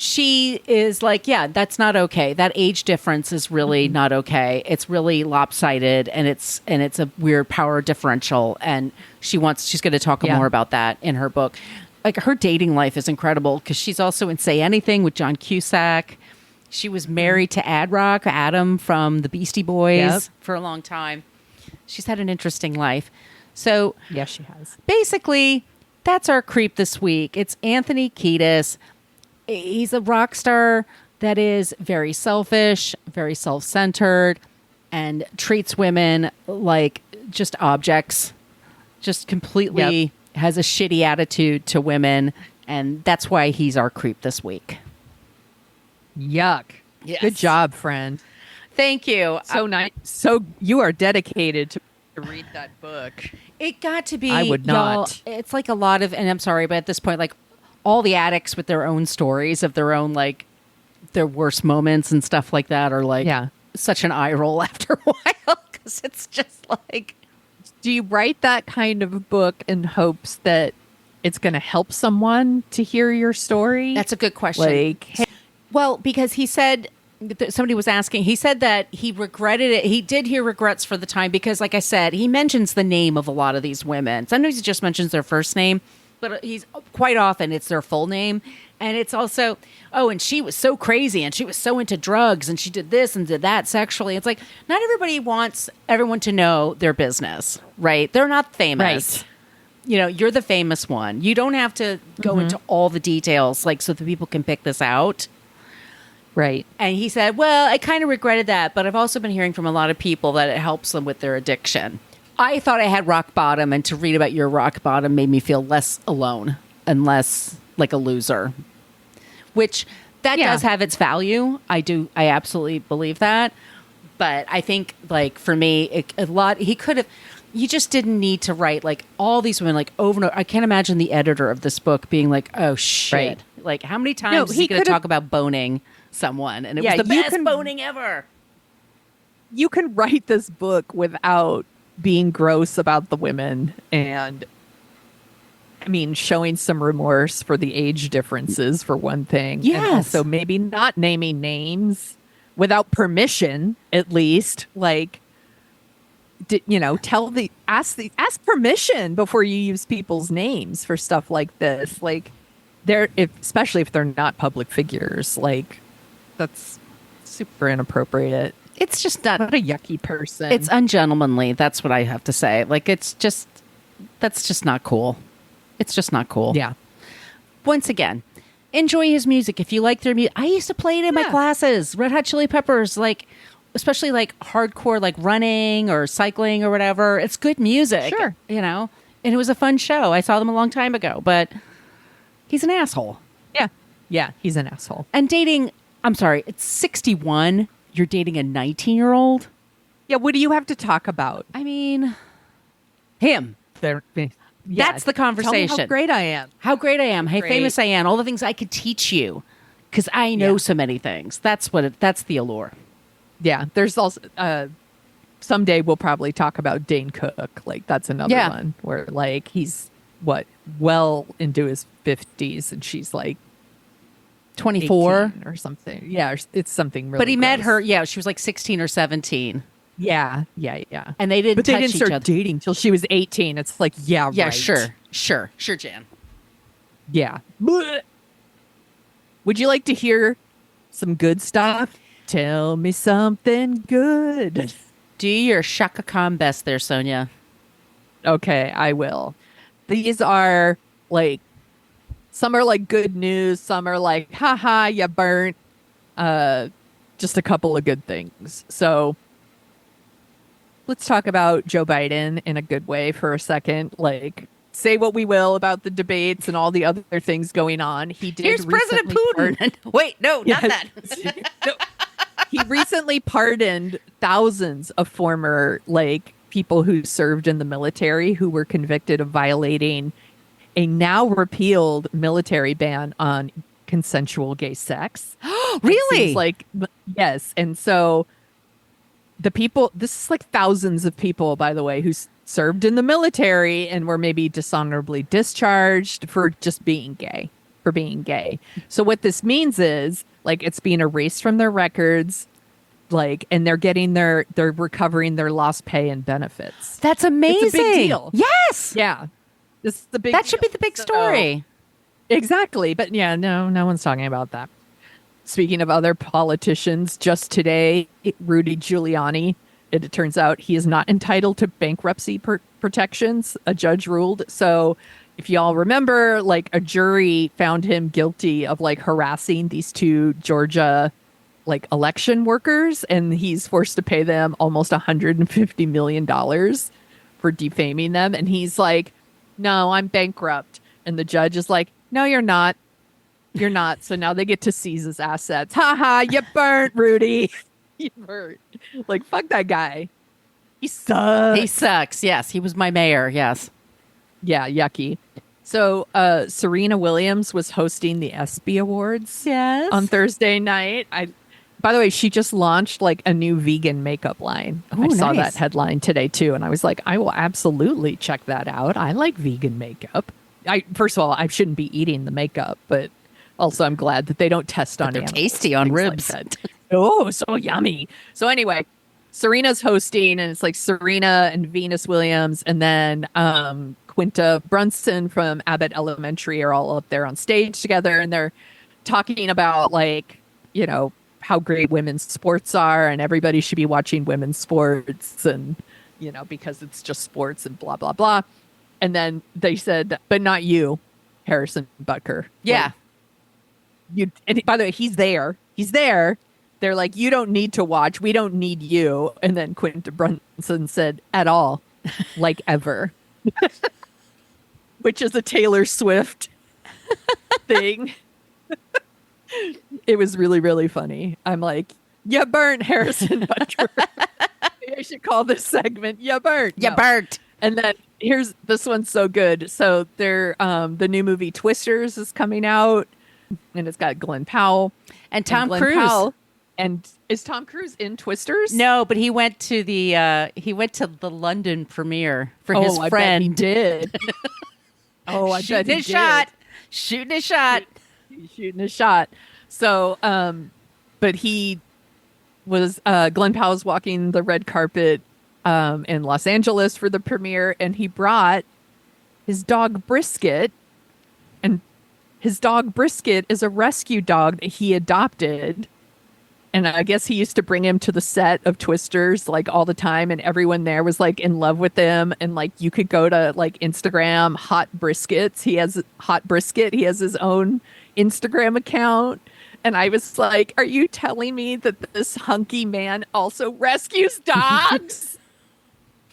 she is like, yeah, that's not okay. That age difference is really not okay. It's really lopsided, and it's a weird power differential. And she's going to talk more about that in her book. Like, her dating life is incredible because she's also in Say Anything with John Cusack. She was married to Adam from the Beastie Boys for a long time. She's had an interesting life. So yes, she has. Basically, that's our creep this week. It's Anthony Kiedis. He's a rock star that is very selfish, very self-centered, and treats women like just objects, just completely has a shitty attitude to women. And that's why he's our creep this week. Yuck. Yes. Good job, friend. Thank you. So nice. So you are dedicated to read that book. It got to be. I would not. Y'all, it's like a lot of, and I'm sorry, but at this point, like, all the addicts with their own stories of their own, like, their worst moments and stuff like that are like such an eye roll after a while, because it's just like. Do you write that kind of book in hopes that it's going to help someone to hear your story? That's a good question. Like, hey, well, because he said, somebody was asking, he said that he regretted it. He did hear regrets for the time because, like I said, he mentions the name of a lot of these women. Sometimes he just mentions their first name, but he's quite often it's their full name. And it's also, and she was so crazy and she was so into drugs and she did this and did that sexually. It's like, not everybody wants everyone to know their business, right? They're not famous. Right. You know, you're the famous one. You don't have to go into all the details, like, so that people can pick this out. right. And he said, well, I kind of regretted that, but I've also been hearing from a lot of people that it helps them with their addiction. I thought I had rock bottom, and to read about your rock bottom made me feel less alone and less like a loser, which that does have its value. I absolutely believe that. But I think, like, for me, you just didn't need to write, like, all these women, like, over and over. I can't imagine the editor of this book being like, oh, shit. Right. Like, how many times is he going to talk about boning someone? And it was the best boning ever. You can write this book without being gross about the women and, I mean, showing some remorse for the age differences, for one thing. Yes. And also maybe not naming names without permission, at least. Like, ask permission before you use people's names for stuff like this. Like, especially if they're not public figures, like, that's super inappropriate. It's just not. What a yucky person. It's ungentlemanly. That's what I have to say. Like, that's just not cool. It's just not cool. Yeah. Once again, enjoy his music. If you like their music, I used to play it in my classes. Red Hot Chili Peppers, like, especially like hardcore, like running or cycling or whatever. It's good music. Sure. You know, and it was a fun show. I saw them a long time ago, but he's an asshole. Yeah. Yeah. He's an asshole. And dating, I'm sorry, it's 61. You're dating a 19-year-old? Yeah, what do you have to talk about? I mean, him. That's the conversation. Tell me how great I am. How great I am. How Great. famous I am. All the things I could teach you. Because I know so many things. That's the allure. Yeah, there's also, someday we'll probably talk about Dane Cook. Like, that's another one where, like, he's, well into his 50s and she's, like, 24 or something. Yeah, it's something really. But he met gross. her. Yeah, she was like 16 or 17. Yeah. And they didn't. But they touch didn't each start other. dating till she was 18. It's like, yeah, right. Sure, Jan. Yeah. Blech. Would you like to hear some good stuff? Tell me something good. Do your Shaka Khan best there, Sonia. Okay, I will. These are like, some are like good news. Some are like, haha, you burnt. Just a couple of good things. So let's talk about Joe Biden in a good way for a second. Like, say what we will about the debates and all the other things going on. He did. Here's President Putin. Wait, no, not that. No. He recently pardoned thousands of former, like, people who served in the military who were convicted of violating a now repealed military ban on consensual gay sex. Really? Like, yes. And so the people, this is like thousands of people, by the way, who served in the military and were maybe dishonorably discharged for just being gay. for being gay. So what this means is like it's being erased from their records, like, and they're recovering their lost pay and benefits. That's amazing. It's a big deal. Yes. Yeah. This is the big That should be deal. the big So- story. Exactly. But yeah, no one's talking about that. Speaking of other politicians, just today, Rudy Giuliani, it turns out he is not entitled to bankruptcy protections, a judge ruled. So if y'all remember, like a jury found him guilty of like harassing these two Georgia like election workers, and he's forced to pay them almost $150 million for defaming them. And he's like, no, I'm bankrupt. And the judge is like, no, you're not. You're not. So now they get to seize his assets. Ha ha, you burnt, Rudy. You burnt. Like, fuck that guy. He sucks. He sucks. Yes. He was my mayor. Yes. Yeah, yucky. So Serena Williams was hosting the ESPY Awards Yes. on Thursday night. By the way, she just launched like a new vegan makeup line. Oh, I saw nice. that headline today too, and I was like, I will absolutely check that out. I like vegan makeup. First of all, I shouldn't be eating the makeup, but also I'm glad that they don't test on They're animals, tasty on things like ribs. that. Oh, so yummy. So anyway, Serena's hosting, and it's like Serena and Venus Williams, and then Quinta Brunson from Abbott Elementary are all up there on stage together, and they're talking about like, you know, how great women's sports are, and everybody should be watching women's sports, and you know, because it's just sports and blah blah blah. And then they said, but not you, Harrison Butker. Yeah. Like, you. And by the way, he's there. He's there. They're like, you don't need to watch. We don't need you. And then Quinta Brunson said, at all, like ever, which is a Taylor Swift thing. It was really, really funny. I'm like, you burnt, Harrison Butker. Maybe I should call this segment, you burnt. You No. burnt. And then here's this one's so good. So they're the new movie Twisters is coming out, and it's got Glenn Powell And Tom Glenn Cruise. Powell. And is Tom Cruise in Twisters? No, but he went to the London premiere for his I friend. bet he did. Oh, I bet Shooting he his did. shot. Shooting his shot. He's shooting a shot. So, but he was Glenn Powell's walking the red carpet in Los Angeles for the premiere, and he brought his dog Brisket, and his dog Brisket is a rescue dog that he adopted. And I guess he used to bring him to the set of Twisters like all the time, and everyone there was like in love with him. And like you could go to like Instagram Hot Briskets. He has Hot Brisket. He has his own Instagram account. And I was like, are you telling me that this hunky man also rescues dogs?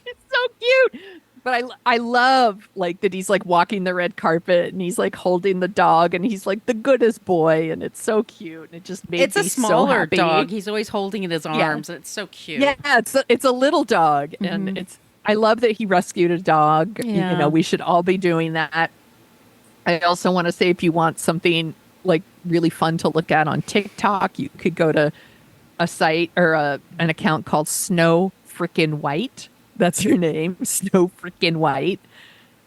It's so cute. But I love like that he's like walking the red carpet and he's like holding the dog and he's like the goodest boy, and it's so cute. And it just made It's me a smaller so happy. dog. He's always holding in his arms, and it's so cute. Yeah, it's a little dog, and I love that he rescued a dog. Yeah. You know, we should all be doing that. I also want to say, if you want something like really fun to look at on TikTok, you could go to a site or an account called Snow Frickin' White. That's her name, Snow Frickin' White.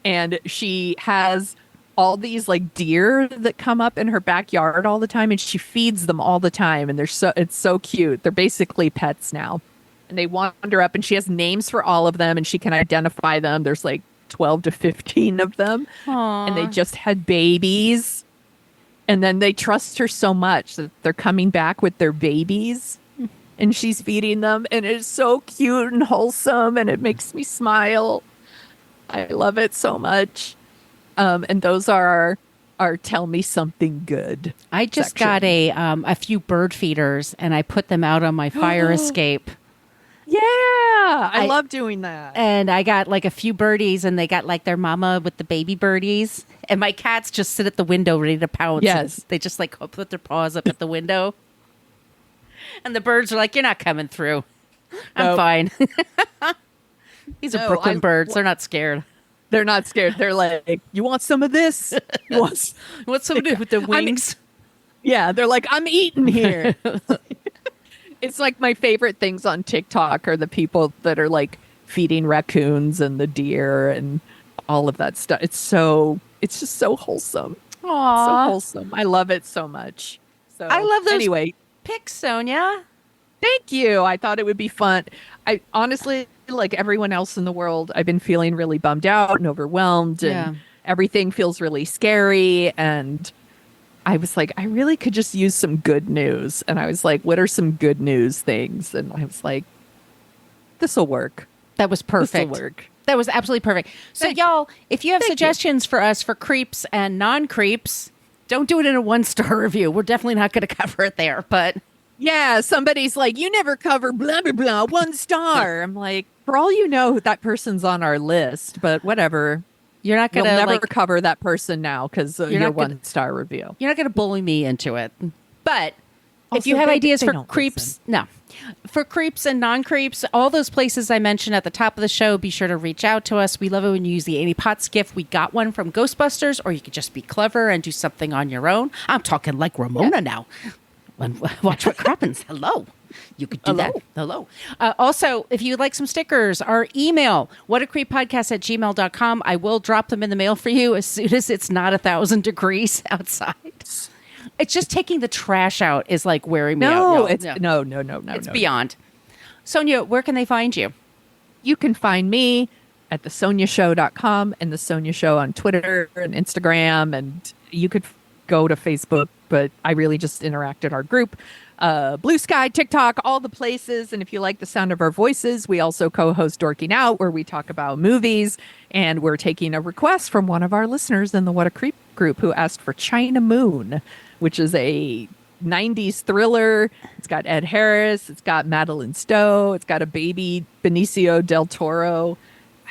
And she has all these like deer that come up in her backyard all the time, and she feeds them all the time. And it's so cute. They're basically pets now. And they wander up, and she has names for all of them, and she can identify them. There's like 12 to 15 of them. Aww. And they just had babies. And then they trust her so much that they're coming back with their babies. And she's feeding them, and it's so cute and wholesome, and it makes me smile. I love it so much. And those are our Tell Me Something Good. I just section. got a few bird feeders, and I put them out on my fire escape. Yeah, I I- love doing that. And I got like a few birdies, and they got like their mama with the baby birdies. And my cats just sit at the window ready to pounce. Yes. They just like put their paws up at the window. And the birds are like, you're not coming through. I'm Nope. fine. These are No, Brooklyn I- birds. They're not scared. They're not scared. They're like, you want some of this? You want s-" What's some with the I mean- wings? Yeah, they're like, I'm eating here. It's like my favorite things on TikTok are the people that are like feeding raccoons and the deer and all of that stuff. It's just so wholesome. So Aw. wholesome. I love it so much. So I love those anyway. pics, Sonia. Thank you. I thought it would be fun. I honestly, like everyone else in the world, I've been feeling really bummed out and overwhelmed, and everything feels really scary. And I was like, I really could just use some good news. And I was like, what are some good news things? And I was like, this will work. That was perfect. This will work. That was absolutely perfect. So, y'all, if you have suggestions for us for creeps and non-creeps, don't do it in a 1-star review. We're definitely not going to cover it there, but... Yeah, somebody's like, you never cover blah, blah, blah, 1 star. I'm like, for all you know, that person's on our list, but whatever. You're not going to never cover that person now because your 1-star review. You're not going to bully me into it. But Also, if you have ideas for creeps, listen. for creeps and non-creeps, all those places I mentioned at the top of the show, be sure to reach out to us. We love it when you use the Annie Potts gift. We got one from Ghostbusters, or you could just be clever and do something on your own. I'm talking like Ramona now. Watch what happens. Hello. You could do that. Hello. Also, if you would like some stickers, our email, whatacreeppodcast@gmail.com. I will drop them in the mail for you as soon as it's not 1,000 degrees outside. It's just taking the trash out is like wearing me out. No. It's beyond. Sonia, where can they find you? You can find me at thesoniashow.com and The Sonia Show on Twitter and Instagram. And you could go to Facebook, but I really just interact at our group. Blue Sky, TikTok, all the places. And if you like the sound of our voices, we also co-host Dorking Out, where we talk about movies. And we're taking a request from one of our listeners in the What a Creep group who asked for China Moon, which is a 90s thriller. It's got Ed Harris. It's got Madeline Stowe. It's got a baby Benicio del Toro.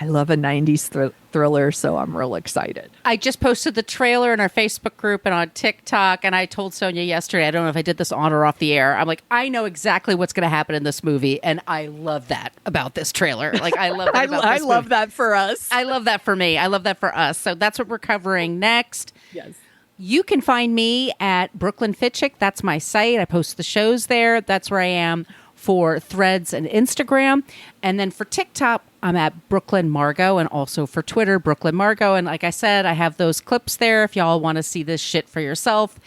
I love a 90s thriller, so I'm real excited. I just posted the trailer in our Facebook group and on TikTok, and I told Sonia yesterday, I don't know if I did this on or off the air, I'm like, I know exactly what's going to happen in this movie, and I love that about this trailer. Like, I love that about this I love movie. that for us. I love that for me. I love that for us. So that's what we're covering next. Yes. You can find me at Brooklyn Fitchick. That's my site. I post the shows there. That's where I am for Threads and Instagram. And then for TikTok, I'm at Brooklyn Margot, and also for Twitter, Brooklyn Margot. And like I said, I have those clips there if y'all want to see this shit for yourself.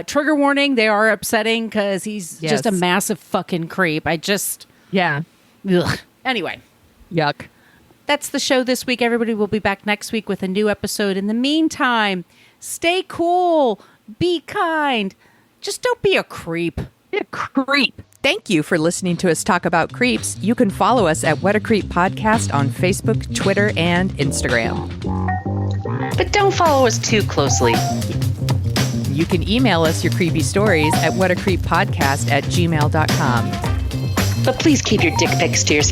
Trigger warning, they are upsetting because he's just a massive fucking creep. Yeah. Ugh. Anyway. Yuck. That's the show this week. Everybody will be back next week with a new episode. In the meantime, stay cool. Be kind. Just don't be a creep. Be a creep. Thank you for listening to us talk about creeps. You can follow us at What a Creep Podcast on Facebook, Twitter, and Instagram. But don't follow us too closely. You can email us your creepy stories at whatacreeppodcast@gmail.com. But please keep your dick pics to yourself.